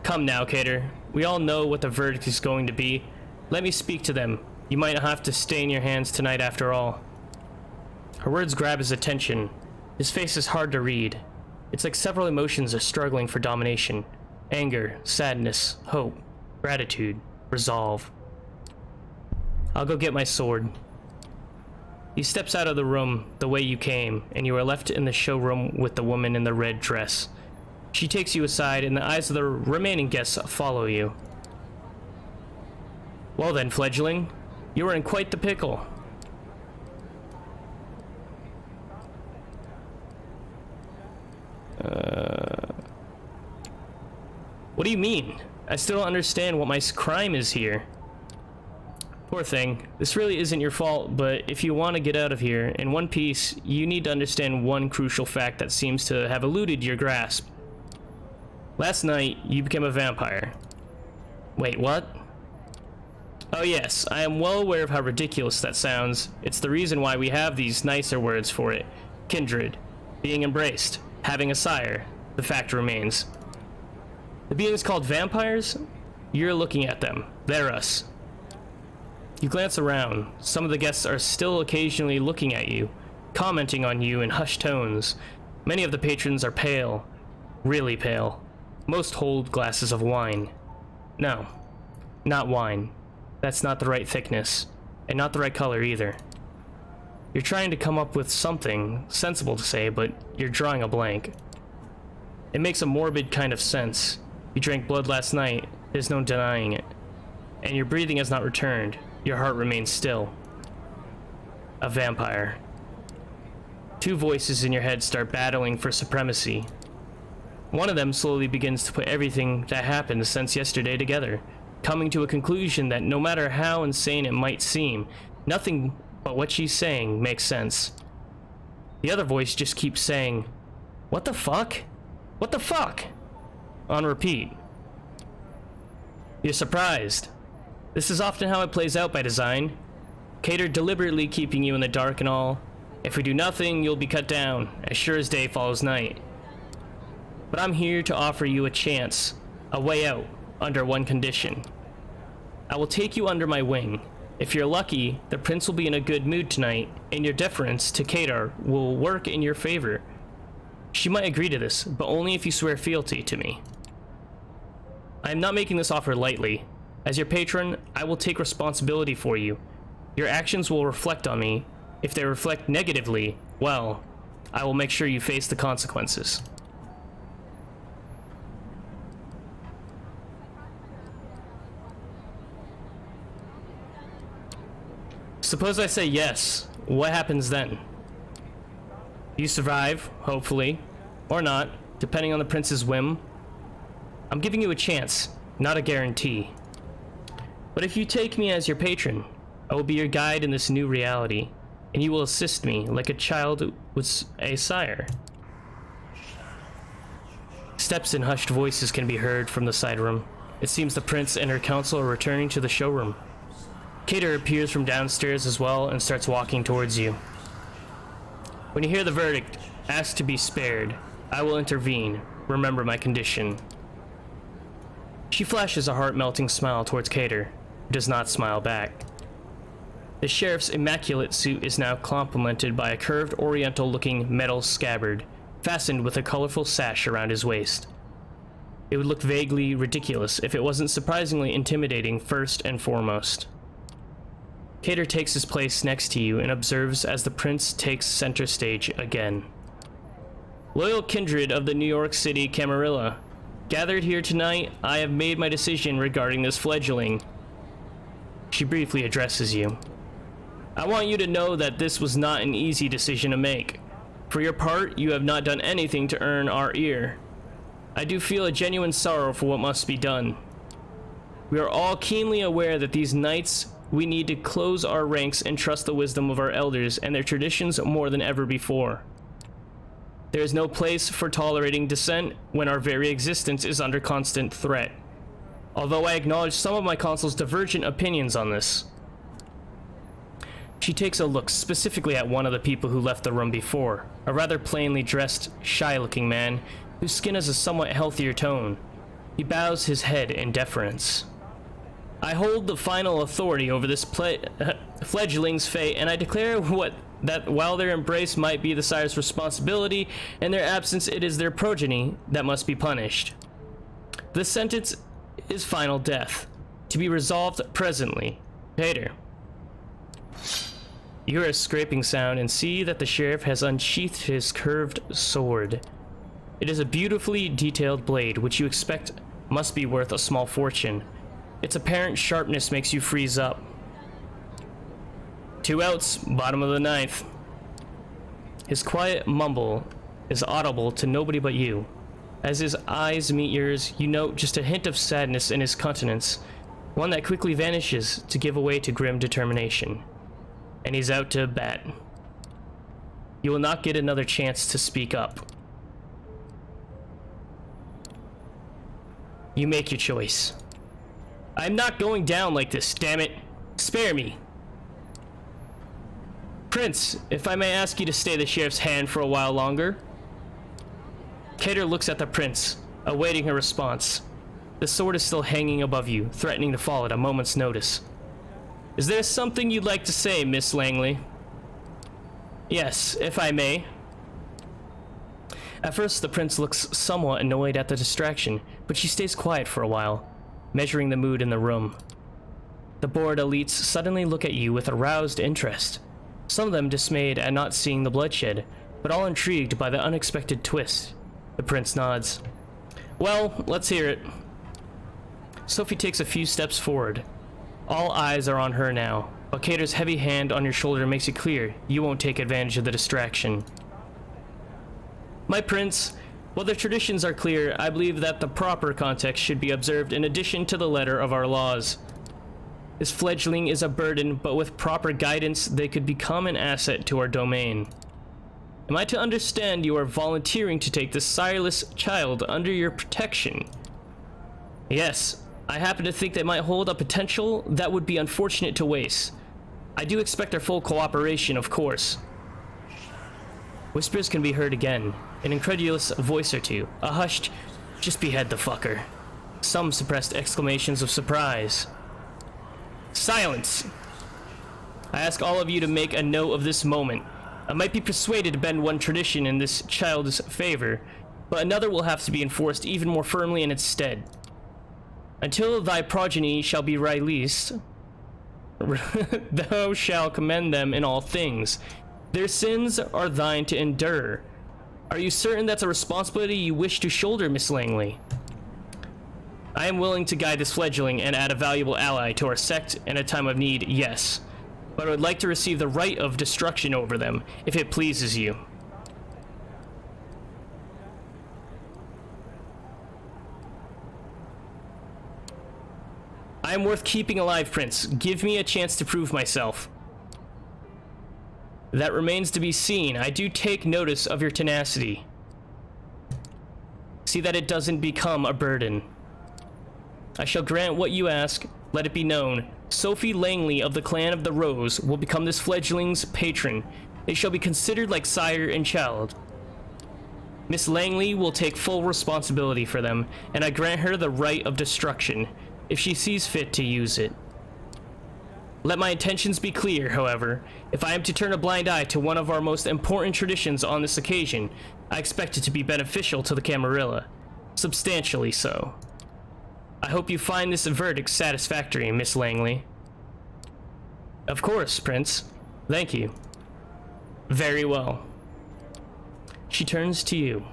Come now, Cater. We all know what the verdict is going to be. Let me speak to them. You might not have to stain your hands tonight after all. Her words grab his attention. His face is hard to read. It's like several emotions are struggling for domination. Anger, sadness, hope, gratitude, resolve. I'll go get my sword. He steps out of the room the way you came, and you are left in the showroom with the woman in the red dress. She takes you aside, and the eyes of the remaining guests follow you. Well then, fledgling, you are in quite the pickle. What do you mean? I still don't understand what my crime is here. Poor thing. This really isn't your fault, but if you want to get out of here in one piece, you need to understand one crucial fact that seems to have eluded your grasp. Last night, you became a vampire. Wait, what? Oh yes, I am well aware of how ridiculous that sounds. It's the reason why we have these nicer words for it. Kindred. Being embraced. Having a sire. The fact remains. The beings called vampires? You're looking at them. They're us. You glance around. Some of the guests are still occasionally looking at you, commenting on you in hushed tones. Many of the patrons are pale. Really pale. Most hold glasses of wine. No, not wine. That's not the right thickness, and not the right color either. You're trying to come up with something sensible to say, but you're drawing a blank. It makes a morbid kind of sense. You drank blood last night, there's no denying it. And your breathing has not returned. Your heart remains still. A vampire. Two voices in your head start battling for supremacy. One of them slowly begins to put everything that happened since yesterday together, coming to a conclusion that no matter how insane it might seem, nothing but what she's saying makes sense. The other voice just keeps saying, "What the fuck? What the fuck?" on repeat. You're surprised. This is often how it plays out by design. Cater deliberately keeping you in the dark and all. If we do nothing, you'll be cut down, as sure as day follows night. But I'm here to offer you a chance, a way out, under one condition. I will take you under my wing. If you're lucky, the prince will be in a good mood tonight, and your deference to Cater will work in your favor. She might agree to this, but only if you swear fealty to me. I am not making this offer lightly. As your patron, I will take responsibility for you. Your actions will reflect on me. If they reflect negatively, well, I will make sure you face the consequences. Suppose I say yes, what happens then? You survive, hopefully, or not, depending on the prince's whim. I'm giving you a chance, not a guarantee. But if you take me as your patron, I will be your guide in this new reality, and you will assist me like a child with a sire. Steps and hushed voices can be heard from the side room. It seems the prince and her council are returning to the showroom. Cater appears from downstairs as well and starts walking towards you. When you hear the verdict, ask to be spared. I will intervene. Remember my condition. She flashes a heart-melting smile towards Cater, who does not smile back. The sheriff's immaculate suit is now complemented by a curved oriental-looking metal scabbard, fastened with a colorful sash around his waist. It would look vaguely ridiculous if it wasn't surprisingly intimidating first and foremost. Cater takes his place next to you and observes as the prince takes center stage again. Loyal kindred of the New York City Camarilla, gathered here tonight, I have made my decision regarding this fledgling. She briefly addresses you. I want you to know that this was not an easy decision to make. For your part, you have not done anything to earn our ear. I do feel a genuine sorrow for what must be done. We are all keenly aware that these nights we need to close our ranks and trust the wisdom of our elders and their traditions more than ever before. There is no place for tolerating dissent when our very existence is under constant threat. Although I acknowledge some of my consul's divergent opinions on this. She takes a look specifically at one of the people who left the room before, a rather plainly dressed, shy-looking man whose skin has a somewhat healthier tone. He bows his head in deference. I hold the final authority over this fledgling's fate, and I declare that while their embrace might be the sire's responsibility, in their absence it is their progeny that must be punished. The sentence is final death, to be resolved presently. Cater. You hear a scraping sound and see that the sheriff has unsheathed his curved sword. It is a beautifully detailed blade, which you expect must be worth a small fortune. Its apparent sharpness makes you freeze up. 2 outs, bottom of the 9th. His quiet mumble is audible to nobody but you. As his eyes meet yours, you note just a hint of sadness in his countenance. One that quickly vanishes to give way to grim determination. And he's out to bat. You will not get another chance to speak up. You make your choice. I'm not going down like this, damn it. Spare me. Prince, if I may ask you to stay the sheriff's hand for a while longer. Cater looks at the prince, awaiting her response. The sword is still hanging above you, threatening to fall at a moment's notice. Is there something you'd like to say, Miss Langley? Yes, if I may. At first, the prince looks somewhat annoyed at the distraction, but she stays quiet for a while, measuring the mood in the room. The bored elites suddenly look at you with aroused interest. Some of them dismayed at not seeing the bloodshed, but all intrigued by the unexpected twist. The prince nods. Well, let's hear it. Sophie takes a few steps forward. All eyes are on her now, but Cater's heavy hand on your shoulder makes it clear you won't take advantage of the distraction. My prince, while the traditions are clear, I believe that the proper context should be observed in addition to the letter of our laws. This fledgling is a burden, but with proper guidance, they could become an asset to our domain. Am I to understand you are volunteering to take this sireless child under your protection? Yes, I happen to think they might hold a potential that would be unfortunate to waste. I do expect their full cooperation, of course. Whispers can be heard again, an incredulous voice or two, a hushed, just behead the fucker. Some suppressed exclamations of surprise. Silence! I ask all of you to make a note of this moment. I might be persuaded to bend one tradition in this child's favor, but another will have to be enforced even more firmly in its stead. Until thy progeny shall be released, thou shalt commend them in all things. Their sins are thine to endure. Are you certain that's a responsibility you wish to shoulder, Miss Langley? I am willing to guide this fledgling and add a valuable ally to our sect in a time of need, yes. But I would like to receive the right of destruction over them, if it pleases you. I am worth keeping alive, Prince. Give me a chance to prove myself. That remains to be seen. I do take notice of your tenacity. See that it doesn't become a burden. I shall grant what you ask. Let it be known. Sophie Langley of the Clan of the Rose will become this fledgling's patron. They shall be considered like sire and child. Miss Langley will take full responsibility for them, and I grant her the right of destruction, if she sees fit to use it. Let my intentions be clear, however. If I am to turn a blind eye to one of our most important traditions on this occasion, I expect it to be beneficial to the Camarilla. Substantially so. I hope you find this verdict satisfactory, Miss Langley. Of course, Prince. Thank you. Very well. She turns to you.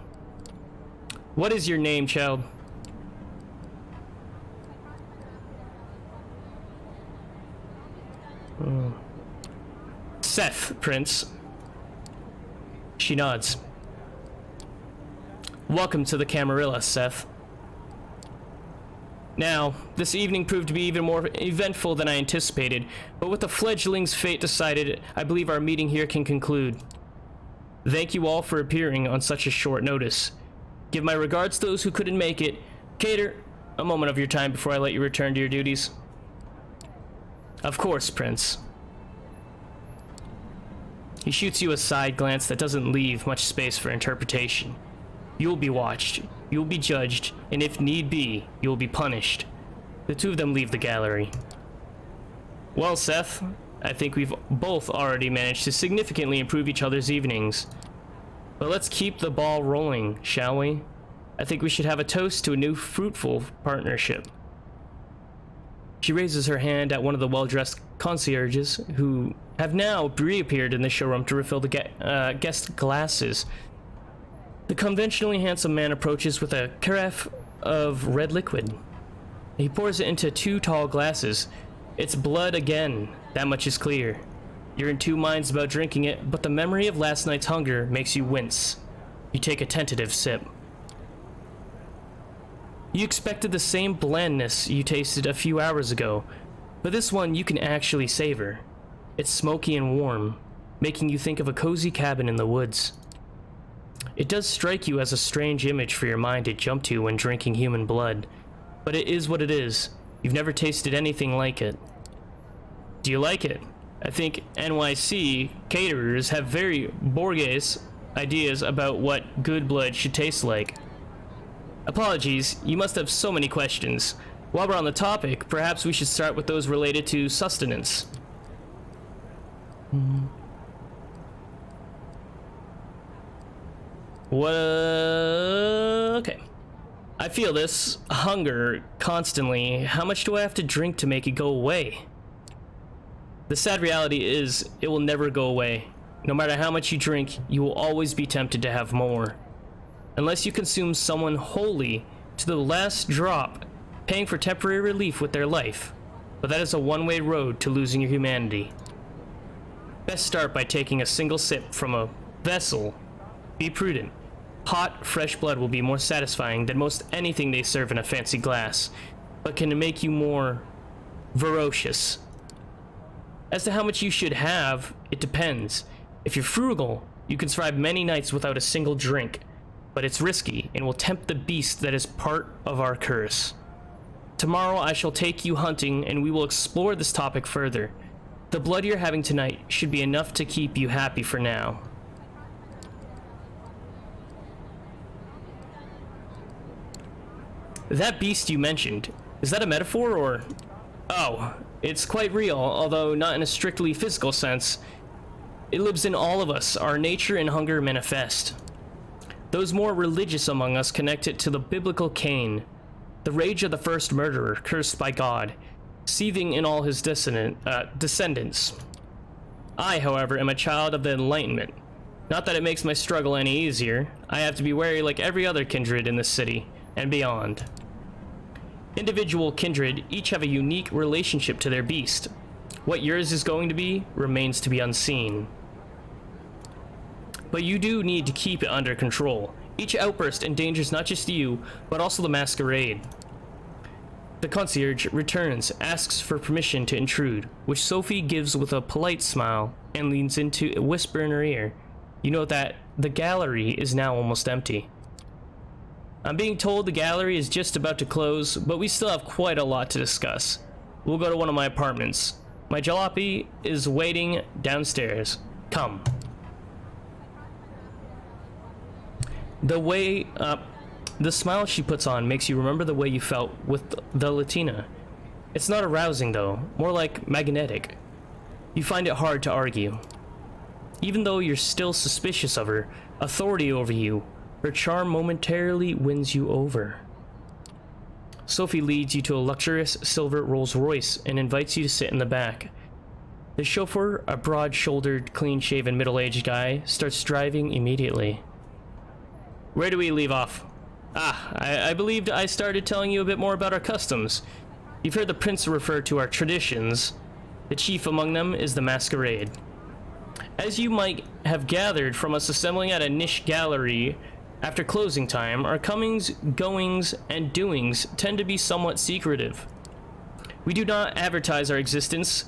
What is your name, child? Seth, Prince. She nods. Welcome to the Camarilla, Seth. Now, this evening proved to be even more eventful than I anticipated, but with the fledgling's fate decided, I believe our meeting here can conclude. Thank you all for appearing on such a short notice. Give my regards to those who couldn't make it. Cater, a moment of your time before I let you return to your duties. Of course, Prince. He shoots you a side glance that doesn't leave much space for interpretation. You will be watched, you will be judged, and if need be, you will be punished. The two of them leave the gallery. Well, Seth, I think we've both already managed to significantly improve each other's evenings. But let's keep the ball rolling, shall we? I think we should have a toast to a new fruitful partnership. She raises her hand at one of the well-dressed concierges, who have now reappeared in the showroom to refill the guest glasses. The conventionally handsome man approaches with a carafe of red liquid. He pours it into two tall glasses. It's blood again, that much is clear. You're in two minds about drinking it, but the memory of last night's hunger makes you wince. You take a tentative sip. You expected the same blandness you tasted a few hours ago, but this one you can actually savor. It's smoky and warm, making you think of a cozy cabin in the woods. It does strike you as a strange image for your mind to jump to when drinking human blood, but it is what it is. You've never tasted anything like it. Do you like it? I think NYC caterers have very bourgeois ideas about what good blood should taste like. Apologies, you must have so many questions. While we're on the topic, perhaps we should start with those related to sustenance. What? Okay. I feel this hunger constantly. How much do I have to drink to make it go away? The sad reality is, it will never go away. No matter how much you drink, you will always be tempted to have more. Unless you consume someone wholly to the last drop, paying for temporary relief with their life. But that is a one-way road to losing your humanity. Best start by taking a single sip from a vessel. Be prudent. Hot, fresh blood will be more satisfying than most anything they serve in a fancy glass, but can make you more ferocious. As to how much you should have, it depends. If you're frugal, you can survive many nights without a single drink, but it's risky and will tempt the beast that is part of our curse. Tomorrow I shall take you hunting and we will explore this topic further. The blood you're having tonight should be enough to keep you happy for now. That beast you mentioned, is that a metaphor or... Oh, it's quite real, although not in a strictly physical sense. It lives in all of us, our nature and hunger manifest. Those more religious among us connect it to the biblical Cain, the rage of the first murderer, cursed by God, seething in all his descendants. I, however, am a child of the Enlightenment. Not that it makes my struggle any easier. I have to be wary like every other kindred in this city, and beyond. Individual kindred each have a unique relationship to their beast. What yours is going to be remains to be unseen. But you do need to keep it under control. Each outburst endangers not just you, but also the Masquerade. The concierge returns, asks for permission to intrude, which Sophie gives with a polite smile and leans into a whisper in her ear. You know that the gallery is now almost empty. I'm being told the gallery is just about to close, but we still have quite a lot to discuss. We'll go to one of my apartments. My jalopy is waiting downstairs. Come. The smile she puts on makes you remember the way you felt with the Latina. It's not arousing though, more like magnetic. You find it hard to argue. Even though you're still suspicious of her authority over you, her charm momentarily wins you over. Sophie leads you to a luxurious silver Rolls Royce and invites you to sit in the back. The chauffeur, a broad-shouldered, clean-shaven, middle-aged guy, starts driving immediately. Where do we leave off? I believed I started telling you a bit more about our customs. You've heard the prince refer to our traditions. The chief among them is the Masquerade. As you might have gathered from us assembling at a niche gallery after closing time, our comings, goings, and doings tend to be somewhat secretive. We do not advertise our existence.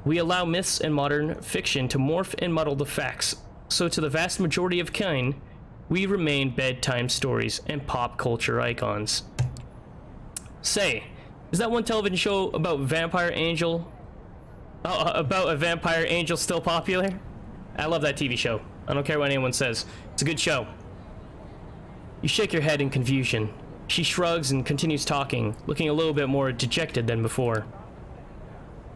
We allow myths and modern fiction to morph and muddle the facts, so to the vast majority of kind, we remain bedtime stories and pop culture icons. Say, is that one television show about a vampire angel still popular? I love that TV show. I don't care what anyone says. It's a good show. You shake your head in confusion. She shrugs and continues talking, looking a little bit more dejected than before.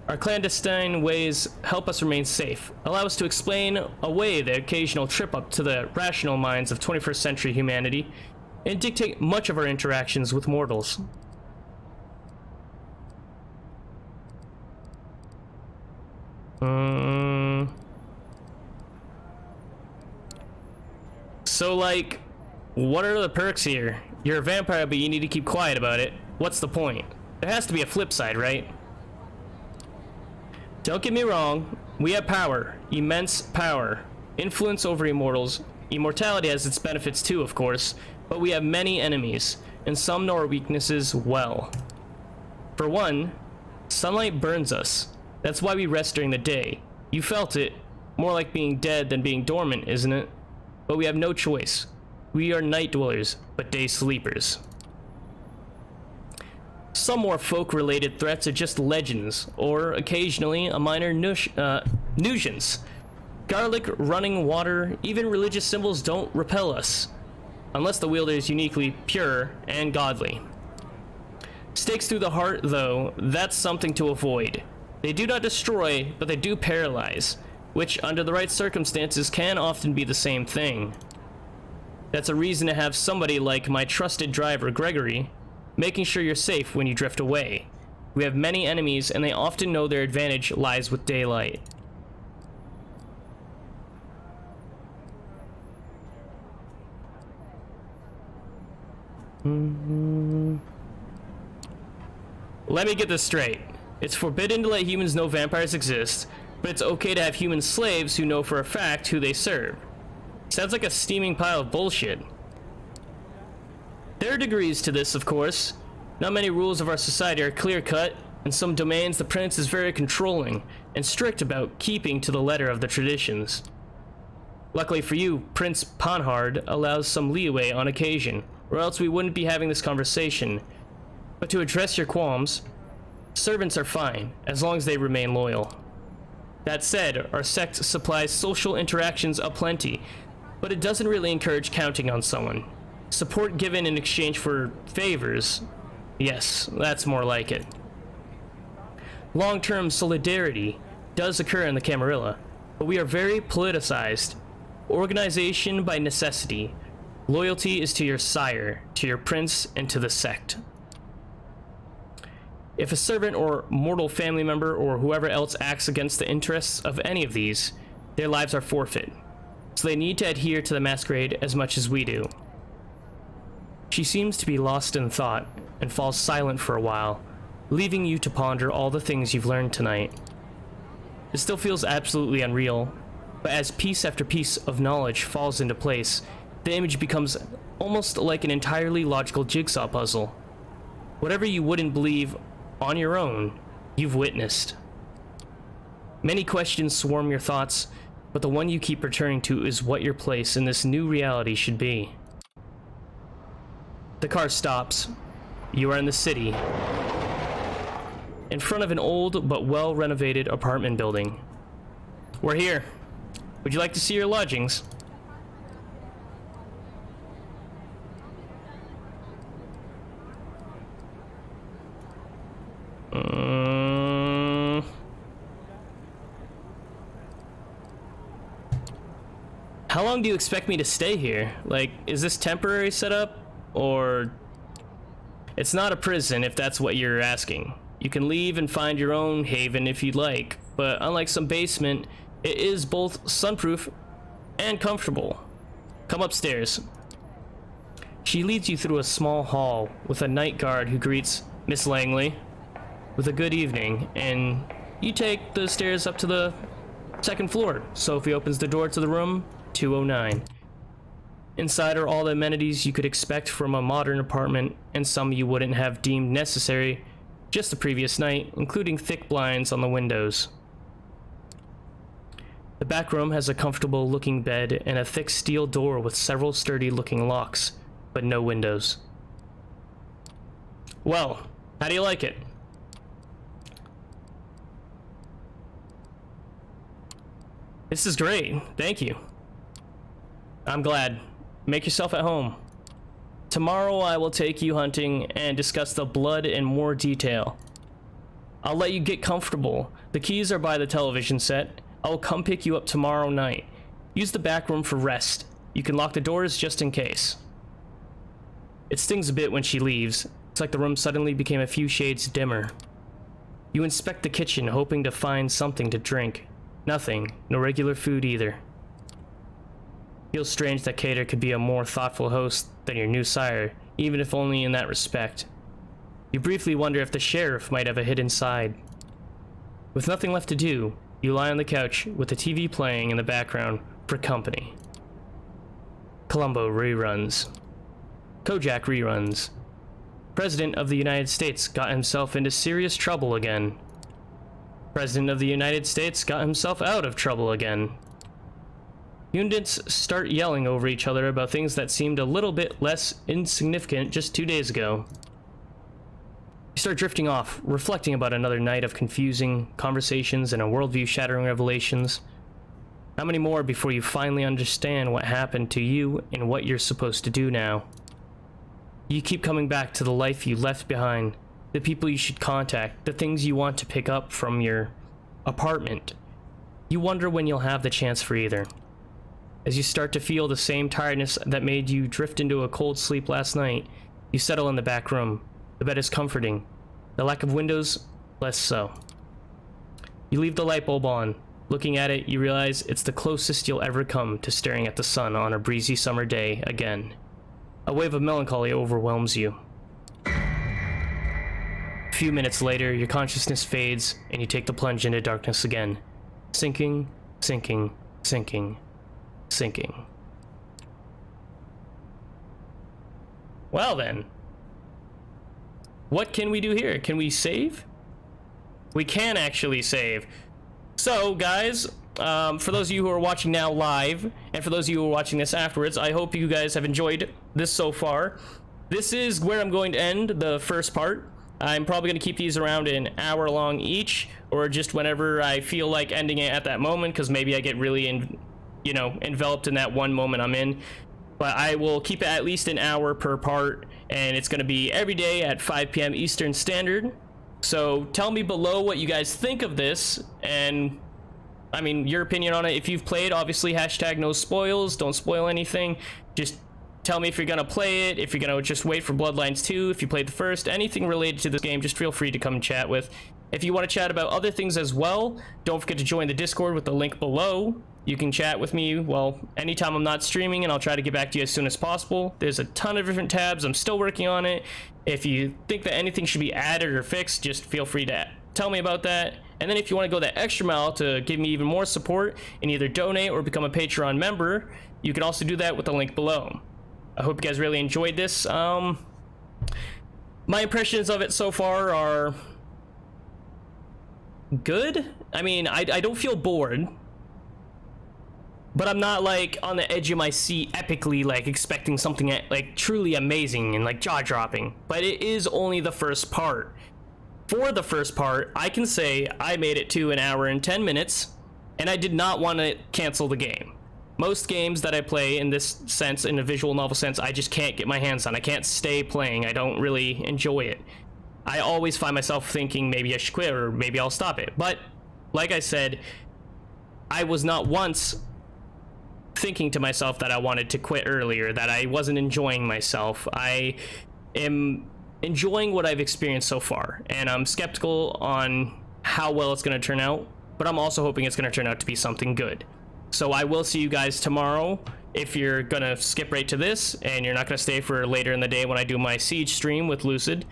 Our clandestine ways help us remain safe, allow us to explain away the occasional trip up to the rational minds of 21st century humanity, and dictate much of our interactions with mortals. So, like, what are the perks here? You're a vampire, but you need to keep quiet about it. What's the point? There has to be a flip side, right? Don't get me wrong, we have power, immense power, influence over immortals. Immortality has its benefits too, of course, but we have many enemies. and some know our weaknesses well. For one, sunlight burns us. That's why we rest during the day. You felt it. More like being dead than being dormant, isn't it? But we have no choice. We are night dwellers, but day sleepers. Some more folk-related threats are just legends, or occasionally a minor nuisance. Garlic, running water, even religious symbols don't repel us, unless the wielder is uniquely pure and godly. Stakes through the heart, though, that's something to avoid. They do not destroy, but they do paralyze, which under the right circumstances can often be the same thing. That's a reason to have somebody like my trusted driver, Gregory, making sure you're safe when you drift away. We have many enemies, and they often know their advantage lies with daylight. Let me get this straight. It's forbidden to let humans know vampires exist, but it's okay to have human slaves who know for a fact who they serve. Sounds like a steaming pile of bullshit. There are degrees to this, of course. Not many rules of our society are clear-cut. In some domains, the prince is very controlling and strict about keeping to the letter of the traditions. Luckily for you, Prince Panhard allows some leeway on occasion, or else we wouldn't be having this conversation. But to address your qualms, servants are fine, as long as they remain loyal. That said, our sect supplies social interactions aplenty, but it doesn't really encourage counting on someone. Support given in exchange for favors, yes, that's more like it. Long-term solidarity does occur in the Camarilla, but we are very politicized. Organization by necessity. Loyalty is to your sire, to your prince, and to the sect. If a servant or mortal family member or whoever else acts against the interests of any of these, their lives are forfeit, so they need to adhere to the Masquerade as much as we do. She seems to be lost in thought and falls silent for a while, leaving you to ponder all the things you've learned tonight. It still feels absolutely unreal, but as piece after piece of knowledge falls into place, the image becomes almost like an entirely logical jigsaw puzzle. Whatever you wouldn't believe on your own, you've witnessed. Many questions swarm your thoughts, but the one you keep returning to is what your place in this new reality should be. The car stops. You are in the city, in front of an old but well-renovated apartment building. We're here. Would you like to see your lodgings? How long do you expect me to stay here? Like, is this temporary setup? Or... It's not a prison, if that's what you're asking. You can leave and find your own haven if you'd like, but unlike some basement, it is both sunproof and comfortable. Come upstairs. She leads you through a small hall with a night guard who greets Miss Langley with a good evening, and you take the stairs up to the second floor. Sophie opens the door to the room 209. Inside are all the amenities you could expect from a modern apartment, and some you wouldn't have deemed necessary just the previous night, including thick blinds on the windows. The back room has a comfortable looking bed and a thick steel door with several sturdy looking locks, but no windows. Well, how do you like it? This is great, thank you. I'm glad. Make yourself at home. Tomorrow I will take you hunting and discuss the blood in more detail. I'll let you get comfortable. The keys are by the television set. I will come pick you up tomorrow night. Use the back room for rest. You can lock the doors just in case. It stings a bit when she leaves. It's like the room suddenly became a few shades dimmer. You inspect the kitchen, hoping to find something to drink. Nothing. No regular food either. Feels strange that Cater could be a more thoughtful host than your new sire, even if only in that respect. You briefly wonder if the sheriff might have a hidden side. With nothing left to do, you lie on the couch with the TV playing in the background for company. Columbo reruns. Kojak reruns. President of the United States got himself into serious trouble again. President of the United States got himself out of trouble again. Units start yelling over each other about things that seemed a little bit less insignificant just 2 days ago. You start drifting off, reflecting about another night of confusing conversations and a worldview-shattering revelations. How many more before you finally understand what happened to you and what you're supposed to do now? You keep coming back to the life you left behind, the people you should contact, the things you want to pick up from your apartment. You wonder when you'll have the chance for either. As you start to feel the same tiredness that made you drift into a cold sleep last night, you settle in the back room. The bed is comforting. The lack of windows, less so. You leave the light bulb on. Looking at it, you realize it's the closest you'll ever come to staring at the sun on a breezy summer day again. A wave of melancholy overwhelms you. A few minutes later, your consciousness fades, and you take the plunge into darkness again. Sinking, sinking, sinking, sinking. Well then. What can we do here? Can we save? We can actually save. So, guys, for those of you who are watching now live, and for those of you who are watching this afterwards, I hope you guys have enjoyed this so far. This is where I'm going to end the first part. I'm probably going to keep these around an hour long each, or just whenever I feel like ending it at that moment, because maybe I get really, enveloped in that one moment I'm in. But I will keep it at least an hour per part, and it's going to be every day at 5 p.m. Eastern Standard. So tell me below what you guys think of this, and I mean your opinion on it. If you've played, obviously hashtag no spoils, don't spoil anything. Just tell me if you're gonna play it, if you're gonna just wait for Bloodlines 2, if you played the first, anything related to this game, just feel free to come and chat with. If you want to chat about other things as well, don't forget to join the Discord with the link below. You can chat with me, well, anytime I'm not streaming, and I'll try to get back to you as soon as possible. There's a ton of different tabs. I'm still working on it. If you think that anything should be added or fixed, just feel free to tell me about that. And then if you want to go that extra mile to give me even more support and either donate or become a Patreon member, you can also do that with the link below. I hope you guys really enjoyed this. My impressions of it so far are good. I mean, I don't feel bored, but I'm not like on the edge of my seat epically like expecting something like truly amazing and like jaw-dropping. But it is only the first part. For the first part, I can say I made it to 1 hour and 10 minutes, and I did not want to cancel the game. Most games that I play in this sense, in a visual novel sense, I just can't get my hands on. I can't stay playing. I don't really enjoy it. I always find myself thinking maybe I should quit or maybe I'll stop it. But like I said, I was not once thinking to myself that I wanted to quit earlier, that I wasn't enjoying myself. I am enjoying what I've experienced so far, and I'm skeptical on how well it's going to turn out, but I'm also hoping it's going to turn out to be something good. So I will see you guys tomorrow if you're going to skip right to this and you're not going to stay for later in the day when I do my Siege stream with Lucid.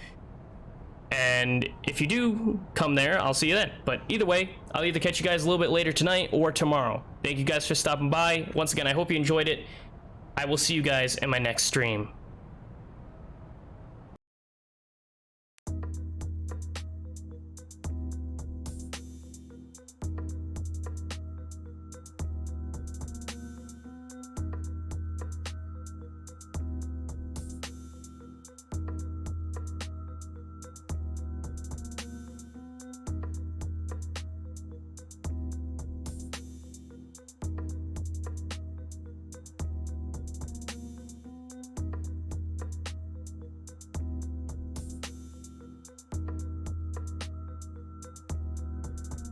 And if you do come there, I'll see you then. But either way, I'll either catch you guys a little bit later tonight or tomorrow. Thank you guys for stopping by. Once again, I hope you enjoyed it. I will see you guys in my next stream.